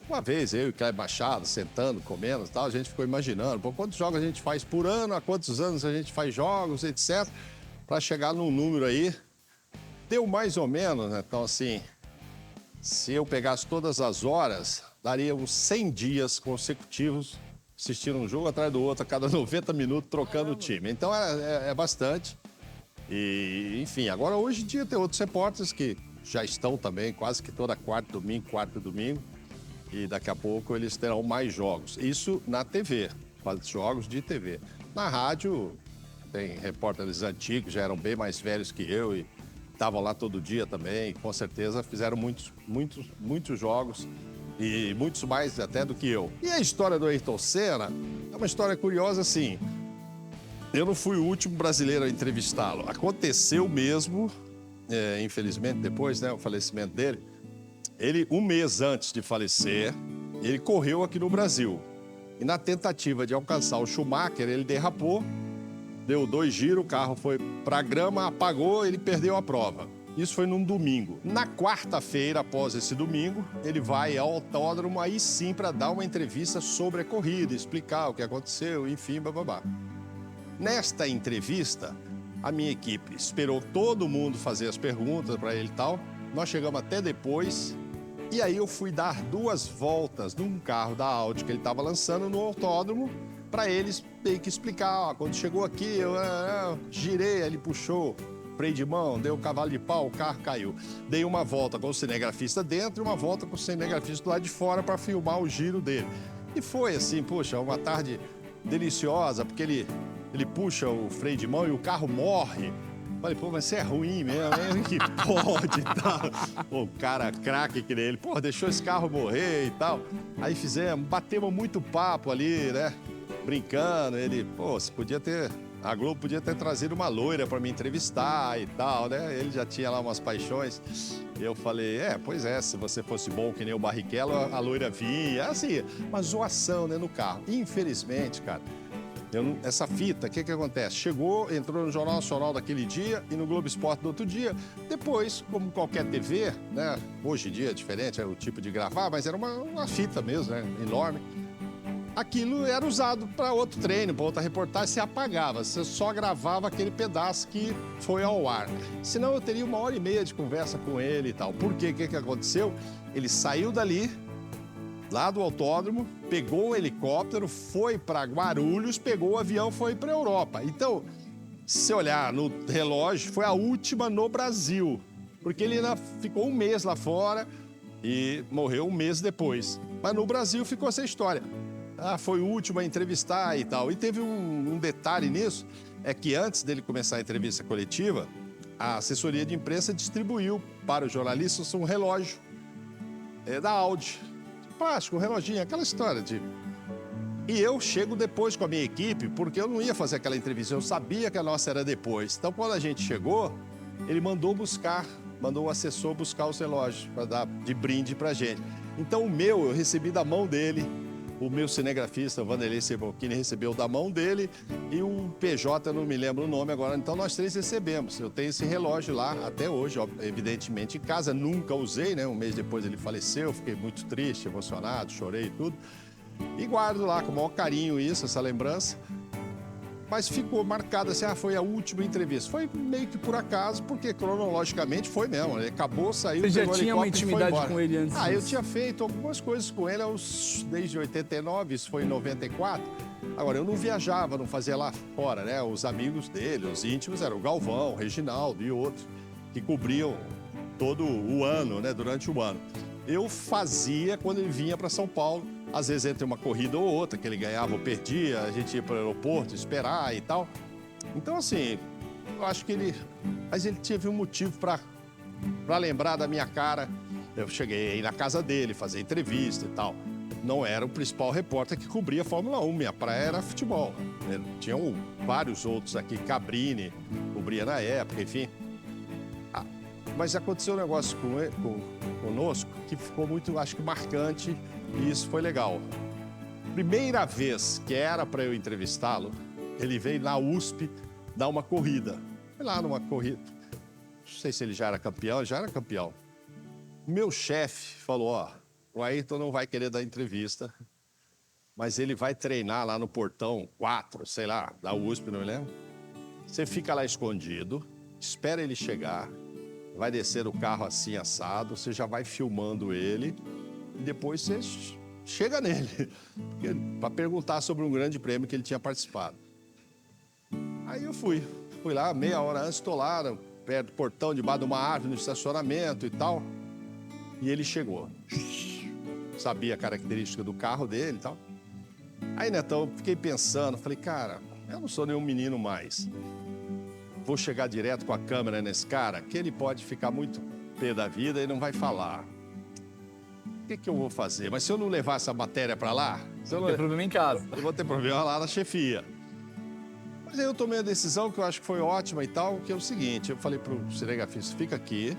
uma vez eu e o Cleber Machado sentando, comendo e tal, a gente ficou imaginando, quantos jogos a gente faz por ano, há quantos anos a gente faz jogos, etc. Para chegar num número aí, deu mais ou menos, né? Então, assim, se eu pegasse todas as horas, daria uns 100 dias consecutivos assistindo um jogo atrás do outro, a cada 90 minutos, trocando o time. Então, é bastante. E, enfim, agora hoje em dia tem outros repórteres que já estão também quase que toda quarta domingo. E daqui a pouco eles terão mais jogos. Isso na TV, jogos de TV. Na rádio, tem repórteres antigos, já eram bem mais velhos que eu e estavam lá todo dia também. Com certeza fizeram muitos jogos e muitos mais até do que eu. E a história do Ayrton Senna é uma história curiosa, assim. Eu não fui o último brasileiro a entrevistá-lo. Aconteceu mesmo, infelizmente, depois, né, o falecimento dele. Ele, um mês antes de falecer, ele correu aqui no Brasil. E na tentativa de alcançar o Schumacher, ele derrapou, deu 2 giros, o carro foi para a grama, apagou, ele perdeu a prova. Isso foi num domingo. Na quarta-feira, após esse domingo, ele vai ao autódromo aí sim para dar uma entrevista sobre a corrida, explicar o que aconteceu, enfim, bababá. Nesta entrevista, a minha equipe esperou todo mundo fazer as perguntas para ele e tal. Nós chegamos até depois. E aí eu fui dar 2 voltas num carro da Audi que ele estava lançando no autódromo para eles meio que explicar. Ó, quando chegou aqui, eu girei, ele puxou freio de mão, deu cavalo de pau, o carro caiu. Dei uma volta com o cinegrafista dentro e uma volta com o cinegrafista do lado de fora para filmar o giro dele. E foi assim, poxa, uma tarde deliciosa, porque ele puxa o freio de mão e o carro morre. Falei, pô, mas isso é ruim mesmo, hein? Que pode e tal. O cara craque que nem ele, pô, deixou esse carro morrer e tal. Aí batemos muito papo ali, né? Brincando, ele, pô, você podia ter... A Globo podia ter trazido uma loira para me entrevistar e tal, né? Ele já tinha lá umas paixões. Eu falei, pois é, se você fosse bom que nem o Barrichello, a loira vinha. Assim, uma zoação, né, no carro. Infelizmente, cara, essa fita, o que acontece? Chegou, entrou no Jornal Nacional daquele dia e no Globo Esporte do outro dia. Depois, como qualquer TV, né? Hoje em dia é diferente, é o tipo de gravar, mas era uma fita mesmo, né? Enorme. Aquilo era usado para outro treino, para outra reportagem, se apagava. Você só gravava aquele pedaço que foi ao ar. Senão eu teria 1h30 de conversa com ele e tal. Por quê? O que aconteceu? Ele saiu dali, lá do autódromo, pegou um helicóptero, foi para Guarulhos, pegou o avião, foi para a Europa. Então, se você olhar no relógio, foi a última no Brasil. Porque ele ainda ficou 1 mês lá fora e morreu 1 mês depois. Mas no Brasil ficou essa história. Foi o último a entrevistar e tal. E teve um detalhe nisso, é que antes dele começar a entrevista coletiva, a assessoria de imprensa distribuiu para os jornalistas um relógio da Audi. Plástico, um reloginho, aquela história de... E eu chego depois com a minha equipe, porque eu não ia fazer aquela entrevista, eu sabia que a nossa era depois. Então, quando a gente chegou, ele mandou o assessor buscar os relógios para dar de brinde pra gente. Então, o meu, eu recebi da mão dele. O meu cinegrafista, o Vanderlei Sebocchini, recebeu da mão dele e o PJ, eu não me lembro o nome agora. Então, nós 3 recebemos. Eu tenho esse relógio lá até hoje, evidentemente, em casa. Nunca usei, né? 1 mês depois ele faleceu, fiquei muito triste, emocionado, chorei e tudo. E guardo lá com o maior carinho essa lembrança. Mas ficou marcado assim, foi a última entrevista. Foi meio que por acaso, porque cronologicamente foi mesmo. Ele acabou, saiu, Você já pegou o tinha uma helicóptero e foi intimidade embora. com ele antes Eu disso? tinha feito algumas coisas com ele desde 89, isso foi em 94. Agora, eu não viajava, não fazia lá fora, né? Os amigos dele, os íntimos, eram o Galvão, o Reginaldo e outros, que cobriam todo o ano, né? Durante o ano. Eu fazia quando ele vinha para São Paulo, às vezes entre uma corrida ou outra, que ele ganhava ou perdia, a gente ia para o aeroporto esperar e tal. Então, assim, eu acho que Mas ele teve um motivo para lembrar da minha cara. Eu cheguei na casa dele, fazer entrevista e tal. Não era o principal repórter que cobria a Fórmula 1, minha praia era futebol. Tinham vários outros aqui, Cabrini, cobria na época, enfim. Mas aconteceu um negócio conosco que ficou muito, acho que marcante, e isso foi legal. Primeira vez que era para eu entrevistá-lo, ele veio na USP dar uma corrida. Foi lá numa corrida. Não sei se ele já era campeão. Meu chefe falou, o Ayrton não vai querer dar entrevista, mas ele vai treinar lá no portão 4, sei lá, da USP, não me lembro. Você fica lá escondido, espera ele chegar, vai descer o carro assim, assado, você já vai filmando ele e depois você chega nele para perguntar sobre um grande prêmio que ele tinha participado. Aí eu fui lá, meia hora antes, estou lá, perto do portão, debaixo de uma árvore, no estacionamento e tal. E ele chegou. Sabia a característica do carro dele e tal. Aí, Netão, fiquei pensando, falei, cara, eu não sou nenhum menino mais. Vou chegar direto com a câmera nesse cara, que ele pode ficar muito pé da vida e não vai falar. O que eu vou fazer? Mas se eu não levar essa matéria para lá... Tem problema em casa. Eu vou ter problema lá na chefia. Mas aí eu tomei a decisão, que eu acho que foi ótima e tal, que é o seguinte, eu falei pro cinegrafista, fica aqui,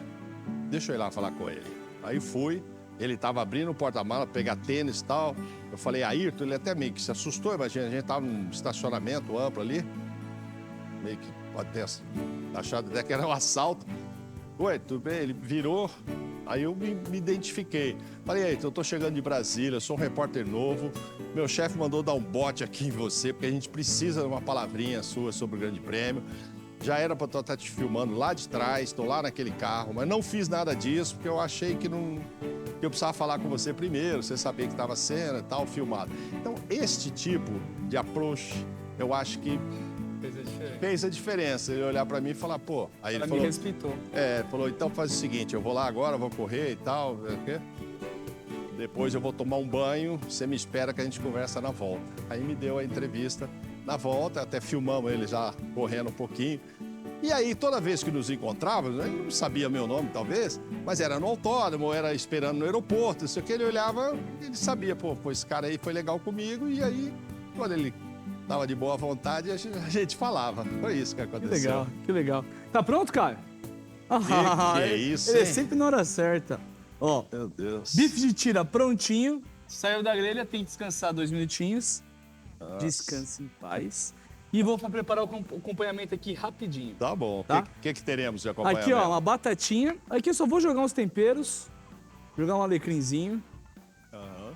deixa eu ir lá falar com ele. Aí fui, Ele tava abrindo o porta-mala, pegar tênis e tal. Eu falei, Ayrton, ele até meio que se assustou, imagina, a gente tava num estacionamento amplo ali. Meio que pode ter achado até que era um assalto. Oi, tudo bem? Ele virou, aí eu me identifiquei. Falei, Ayrton, eu tô chegando de Brasília, sou um repórter novo. Meu chefe mandou dar um bote aqui em você, porque a gente precisa de uma palavrinha sua sobre o Grande Prêmio. Já era para eu estar te filmando lá de trás, estou lá naquele carro, mas não fiz nada disso, porque eu achei que eu precisava falar com você primeiro, você sabia que estava cena e tal, filmado. Então, este tipo de approach, eu acho que fez a diferença. Ele olhar para mim e falar, pô... Aí ele Ela falou, me respeitou. falou, então faz o seguinte, eu vou lá agora, vou correr e tal, depois eu vou tomar um banho, você me espera que a gente conversa na volta. Aí me deu a entrevista na volta, até filmamos ele já correndo um pouquinho. E aí, toda vez que nos encontrávamos, ele não sabia meu nome, talvez, mas era no autódromo, ou era esperando no aeroporto, isso que ele olhava, ele sabia, pô, esse cara aí foi legal comigo, e aí, quando ele tava de boa vontade, a gente falava. Foi isso que aconteceu. Que legal, que legal. Tá pronto, Caio? Que é isso, Ele é hein? sempre na hora certa. Ó, Meu Deus. bife de tira prontinho. Saiu da grelha, tem que descansar 2 minutinhos. Descanse em paz. E vou preparar o acompanhamento aqui rapidinho. Tá bom. O Tá? que teremos de acompanhamento? Aqui, ó, uma batatinha. Aqui eu só vou jogar uns temperos. Jogar um alecrimzinho. Aham.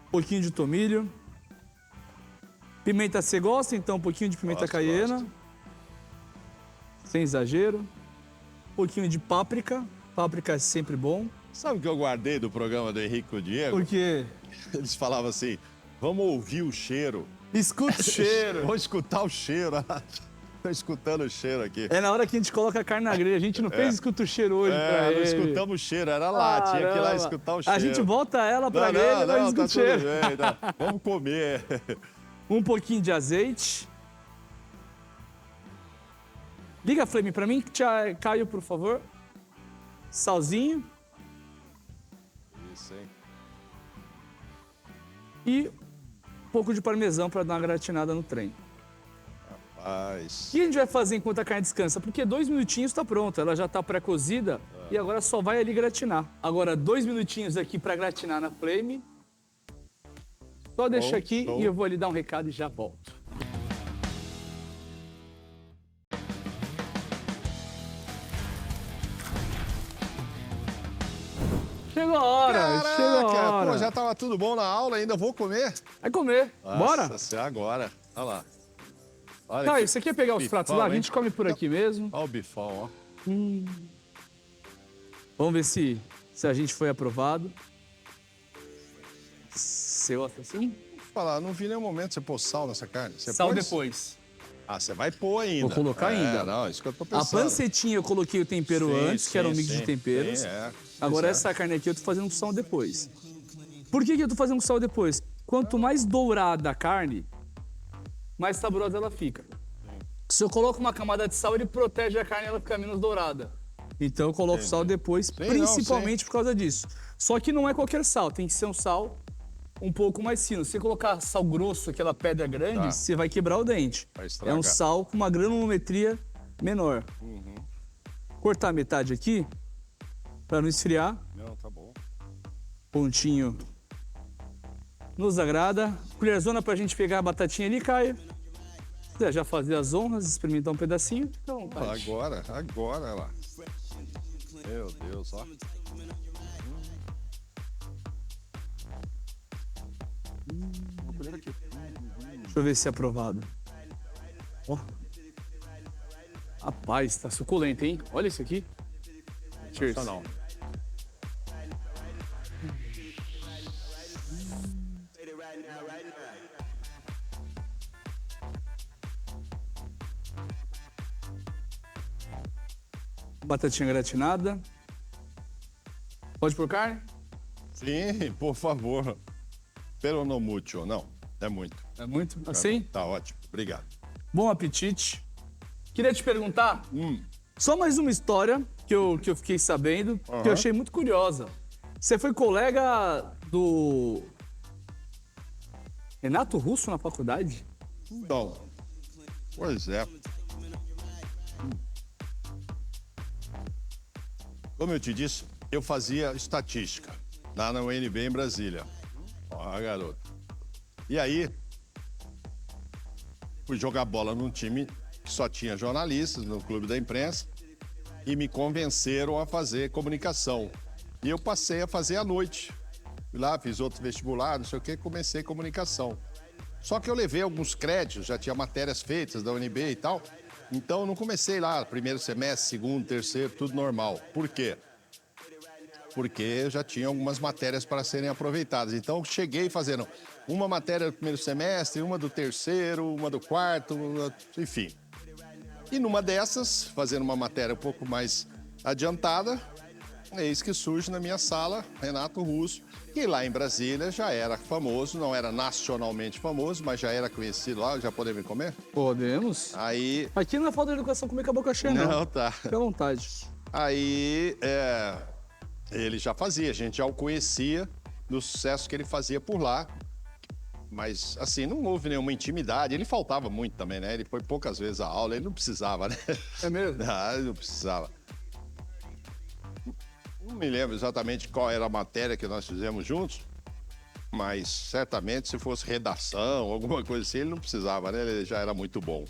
Um pouquinho de tomilho. Pimenta você gosta, então um pouquinho de pimenta Gosto, caiena. gosto. Sem exagero. Um pouquinho de páprica. Páprica é sempre bom. Sabe o que eu guardei do programa do Henrique com o Diego? Porque Eles falavam assim, vamos ouvir o cheiro. escuta o cheiro. Vou escutar o cheiro. Tô escutando o cheiro aqui. É na hora que a gente coloca a carne na grelha. A gente não fez escuta o cheiro hoje pra Não ele. escutamos o cheiro, era lá, tinha que ir lá Caramba. escutar o cheiro. A gente volta ela pra Não, grelha, mas escuta tá o cheiro. tudo bem, tá. Vamos comer. Um pouquinho de azeite. Liga a flame pra mim, Caio, por favor. Salzinho. Isso, hein? E um pouco de parmesão pra dar uma gratinada no trem. Rapaz. O que a gente vai fazer enquanto a carne descansa? Porque 2 minutinhos tá pronta, ela já tá pré-cozida e agora só vai ali gratinar. Agora 2 minutinhos aqui pra gratinar na flame. Só deixa aqui show. e eu vou ali dar um recado e já volto. Chegou a hora, chegou a hora. Pô, já tava tudo bom na aula, ainda vou comer. Vai comer, bora? Nossa, é agora. Olha lá. Olha Caio, que você quer pegar os bifão, pratos lá? A hein? gente come por aqui mesmo. Olha o bifão, ó. Vamos ver se a gente foi aprovado. Você gosta assim? Vou falar, não vi nenhum momento você pôr sal nessa carne. Você Sal pôs? depois. Ah, você vai pôr ainda. Vou colocar ainda. Não, isso que eu tô A pensando. pancetinha eu coloquei o tempero Sim, antes, que era um mix sim, de temperos. sim, é. Agora Pois é. essa carne aqui eu tô fazendo com sal depois. Por que eu tô fazendo com sal depois? Quanto mais dourada a carne, mais saborosa ela fica. Se eu coloco uma camada de sal, ele protege a carne e ela fica menos dourada. Então eu coloco sal depois, principalmente por causa disso. Só que não é qualquer sal, tem que ser um sal um pouco mais fino. Se você colocar sal grosso, aquela pedra grande, Tá. você vai quebrar o dente. Vai É estragar. um sal com uma granulometria menor. Cortar metade aqui, para não esfriar. Não, tá bom. Pontinho nos agrada. Colherzona pra gente pegar a batatinha ali, Caio. Se quiser já fazer as honras, experimentar um pedacinho, fica à vontade. Agora, lá. Meu Deus, ó. Deixa eu ver se é aprovado. Ó. Rapaz, tá suculento, hein? Olha isso aqui. Cheers. Não. Batatinha gratinada. Pode pôr carne? Sim, por favor. Pero no mucho. Não, é muito. É muito? Assim? Tá ótimo. Obrigado. Bom apetite. Queria te perguntar, só mais uma história que eu fiquei sabendo, que eu achei muito curiosa. Você foi colega do Renato Russo na faculdade? Então, pois é. Como eu te disse, eu fazia estatística lá na UNB em Brasília. Ó, garoto. E aí, fui jogar bola num time que só tinha jornalistas, no Clube da Imprensa, e me convenceram a fazer comunicação. E eu passei a fazer à noite. Fui lá, fiz outro vestibular, não sei o quê, comecei comunicação. Só que eu levei alguns créditos, já tinha matérias feitas da UNB e tal. Então, eu não comecei lá, primeiro semestre, segundo, terceiro, tudo normal. Por quê? Porque eu já tinha algumas matérias para serem aproveitadas. Então, eu cheguei fazendo uma matéria do primeiro semestre, uma do terceiro, uma do quarto, enfim. E numa dessas, fazendo uma matéria um pouco mais adiantada, eis que surge na minha sala Renato Russo, que lá em Brasília já era famoso, não era nacionalmente famoso, mas já era conhecido lá. Já podemos comer? Podemos. Aí... Aqui não é falta de educação comer com a boca cheia, não. Não, tá. Fica à vontade. Aí, ele já fazia, a gente já o conhecia do sucesso que ele fazia por lá. Mas, assim, não houve nenhuma intimidade. Ele faltava muito também, né? Ele foi poucas vezes à aula, ele não precisava, né? É mesmo? Não, ele não precisava. Não me lembro exatamente qual era a matéria que nós fizemos juntos, mas certamente se fosse redação, alguma coisa assim, ele não precisava, né? Ele já era muito bom.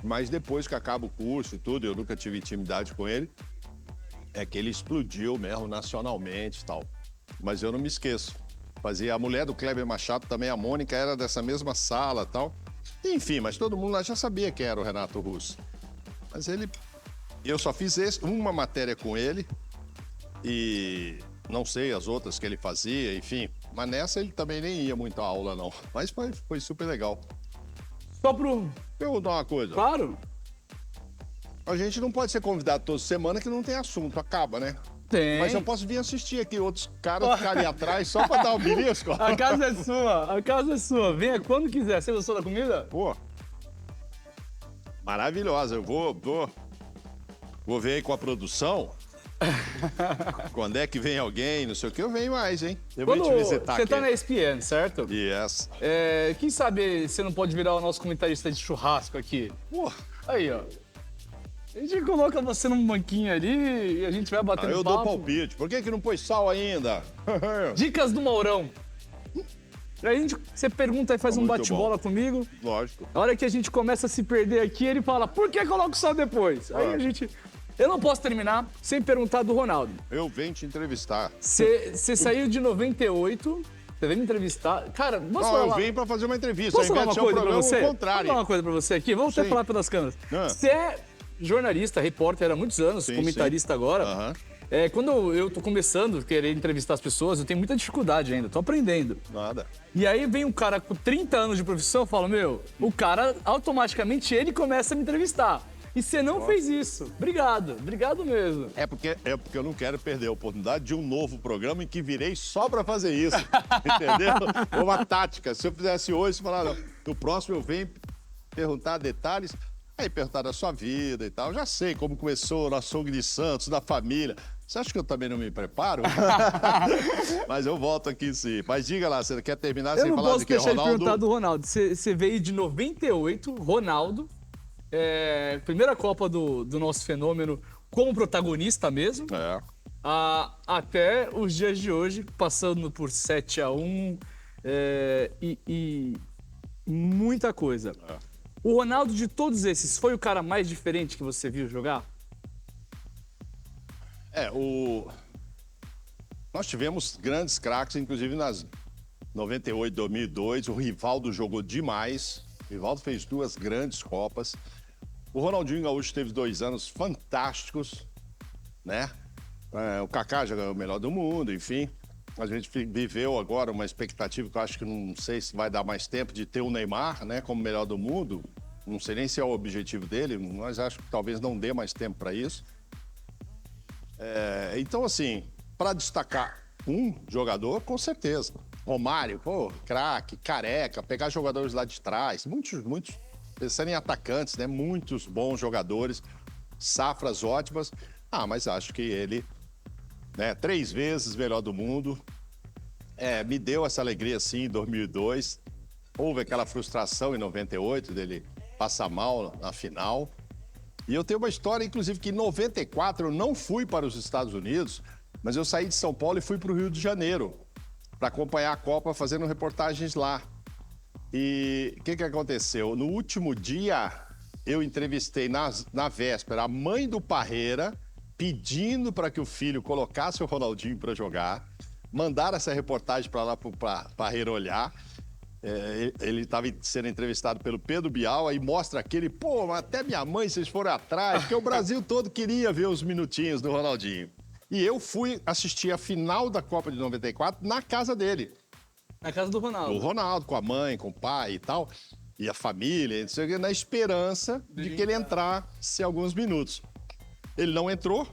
Mas depois que acaba o curso e tudo, eu nunca tive intimidade com ele, é que ele explodiu mesmo nacionalmente e tal. Mas eu não me esqueço. Fazia a mulher do Kleber Machado também, a Mônica, era dessa mesma sala e tal. Enfim, mas todo mundo lá já sabia quem era o Renato Russo. Mas ele... Eu só fiz uma matéria com ele e não sei as outras que ele fazia, enfim. Mas nessa ele também nem ia muito à aula, não. Mas foi super legal. Só pro... Perguntar uma coisa. Claro. A gente não pode ser convidado toda semana que não tem assunto, acaba, né? Tem. Mas eu posso vir assistir aqui outros caras ficarem atrás só pra dar um belisco. A casa é sua, a casa é sua. Venha quando quiser. Você gostou da comida? Pô, maravilhosa. Eu vou ver aí com a produção. Quando é que vem alguém, não sei o que, eu venho mais, hein? Eu vou te visitar você aqui. tá na ESPN, certo? Yes. Quem sabe você não pode virar o nosso comentarista de churrasco aqui? Pô, Aí, ó. A gente coloca você num banquinho ali e a gente vai batendo eu papo. dou palpite. Por que não pôs sal ainda? Dicas do Maurão. Aí você pergunta e faz um Muito bate-bola comigo. Lógico. A hora que a gente começa a se perder aqui, ele fala, por que coloca só depois? Aí a gente... Eu não posso terminar sem perguntar do Ronaldo. Eu venho te entrevistar. Você saiu de 98, você veio me entrevistar. Cara, posso Não, falar? eu venho pra fazer uma entrevista. Posso Ao falar invés uma de ser um coisa pra programa, você? o contrário. Vou falar uma coisa pra você aqui. Vamos até Sim. falar pelas câmeras. Ah. Você é jornalista, repórter há muitos anos, Sim, comentarista agora. Aham. Quando eu tô começando a querer entrevistar as pessoas, eu tenho muita dificuldade ainda, tô aprendendo. Nada. E aí vem um cara com 30 anos de profissão, eu falo, o cara, automaticamente, ele começa a me entrevistar. E você não fez isso. Obrigado mesmo. É porque eu não quero perder a oportunidade de um novo programa em que virei só pra fazer isso. Entendeu? É uma tática. Se eu fizesse hoje, você falar, não, no próximo eu venho perguntar detalhes, aí perguntar da sua vida e tal. Já sei como começou no açougue de Santos, da família. Você acha que eu também não me preparo? Mas eu volto aqui sim. Mas diga lá, você quer terminar sem falar de quem? Eu não posso deixar de Ronaldo? perguntar do Ronaldo. Você veio de 98, Ronaldo, primeira Copa do nosso fenômeno como protagonista mesmo, É. até os dias de hoje, passando por 7-1 e muita coisa. O Ronaldo, de todos esses, foi o cara mais diferente que você viu jogar? Nós tivemos grandes craques, inclusive nas 98, 2002. O Rivaldo jogou demais. O Rivaldo fez 2 grandes Copas. O Ronaldinho Gaúcho teve 2 anos fantásticos, né? O Kaká já ganhou o melhor do mundo, enfim. A gente viveu agora uma expectativa que eu acho que não sei se vai dar mais tempo de ter o Neymar, né, como melhor do mundo. Não sei nem se é o objetivo dele, mas acho que talvez não dê mais tempo para isso. Então, assim, para destacar um jogador, com certeza. Romário, pô, craque, Careca, pegar jogadores lá de trás, muitos, pensando em atacantes, né? Muitos bons jogadores, safras ótimas. Mas acho que ele, né, 3 vezes melhor do mundo, me deu essa alegria, sim, em 2002. Houve aquela frustração em 98 dele passar mal na final. E eu tenho uma história, inclusive, que em 94 eu não fui para os Estados Unidos, mas eu saí de São Paulo e fui para o Rio de Janeiro para acompanhar a Copa fazendo reportagens lá. E o que aconteceu? No último dia, eu entrevistei na véspera a mãe do Parreira, pedindo para que o filho colocasse o Ronaldinho para jogar. Mandaram essa reportagem para lá para o Parreira olhar. Ele estava sendo entrevistado pelo Pedro Bial, aí mostra aquele, pô, até minha mãe vocês foram atrás, porque o Brasil todo queria ver os minutinhos do Ronaldinho. E eu fui assistir a final da Copa de 94 na casa dele. Na casa do Ronaldo. O Ronaldo, com a mãe, com o pai e tal, e a família, não sei o quê, na esperança de que ele entrasse alguns minutos. Ele não entrou,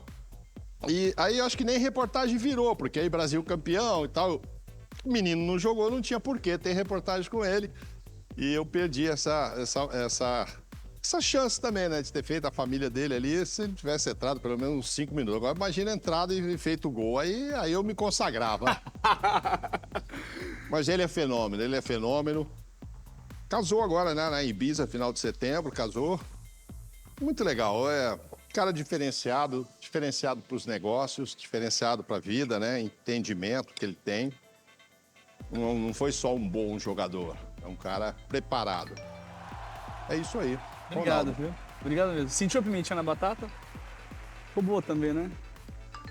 e aí eu acho que nem reportagem virou, porque aí Brasil campeão e tal. O menino não jogou, não tinha por que ter reportagem com ele. E eu perdi essa chance também, né, de ter feito a família dele ali, se ele tivesse entrado pelo menos uns 5 minutos. Agora imagina entrado e feito o gol, aí eu me consagrava. Mas ele é fenômeno. Casou agora, né, na Ibiza, final de setembro, casou. Muito legal, cara diferenciado para os negócios, diferenciado para a vida, né, entendimento que ele tem. Não foi só um bom jogador, é um cara preparado. É isso aí. Obrigado, Ronaldo. viu? Obrigado mesmo. Sentiu a pimentinha na batata? Ficou boa também, né?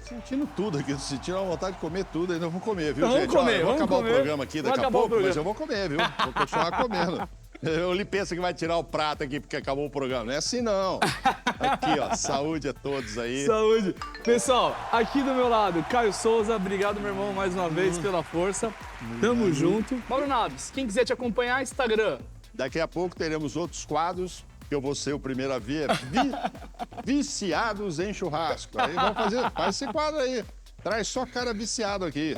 Sentindo tudo aqui, sentindo a vontade de comer tudo, ainda vou comer, viu, Então, gente? vamos comer, eu vou vamos acabar comer. o programa aqui daqui a Vamos acabar o pouco, mas programa. eu vou comer, viu? Vou continuar comendo. Ele pensa que vai tirar o prato aqui porque acabou o programa. Não é assim, não. Aqui, ó, saúde a todos aí. Saúde. Pessoal, aqui do meu lado, Caio Souza. Obrigado, meu irmão, mais uma vez pela força. Tamo junto. Mauro Naves, quem quiser te acompanhar, Instagram. Daqui a pouco teremos outros quadros, que eu vou ser o primeiro a ver. Viciados em churrasco. Aí faz esse quadro aí. Traz só cara viciado aqui.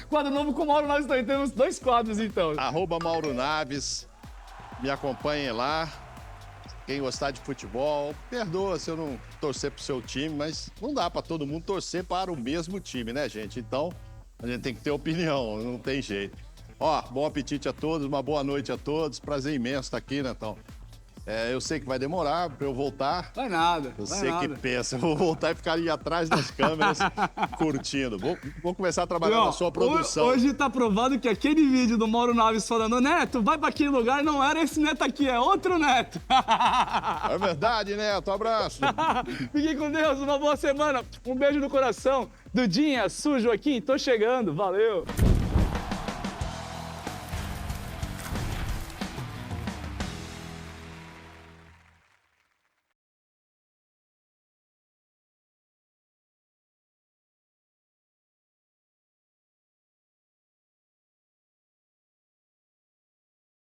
Quadro novo com o Mauro Naves também. Temos 2 quadros, então. @Mauro Naves. Me acompanhem lá. Quem gostar de futebol, perdoa se eu não torcer pro seu time, mas não dá para todo mundo torcer para o mesmo time, né, gente? Então, a gente tem que ter opinião, não tem jeito. Ó, bom apetite a todos, uma boa noite a todos. Prazer imenso estar aqui, Netão. Eu sei que vai demorar para eu voltar. Vai nada. Eu vai sei nada. que pensa, eu vou voltar e ficar ali atrás das câmeras, curtindo. Vou começar a trabalhar na sua produção. Hoje tá provado que aquele vídeo do Mauro Naves falando, Neto, vai pra aquele lugar, não era esse Neto aqui, é outro Neto. É verdade, Neto. Abraço. Fiquem com Deus, uma boa semana. Um beijo no coração. Dudinha, sujo aqui, tô chegando. Valeu.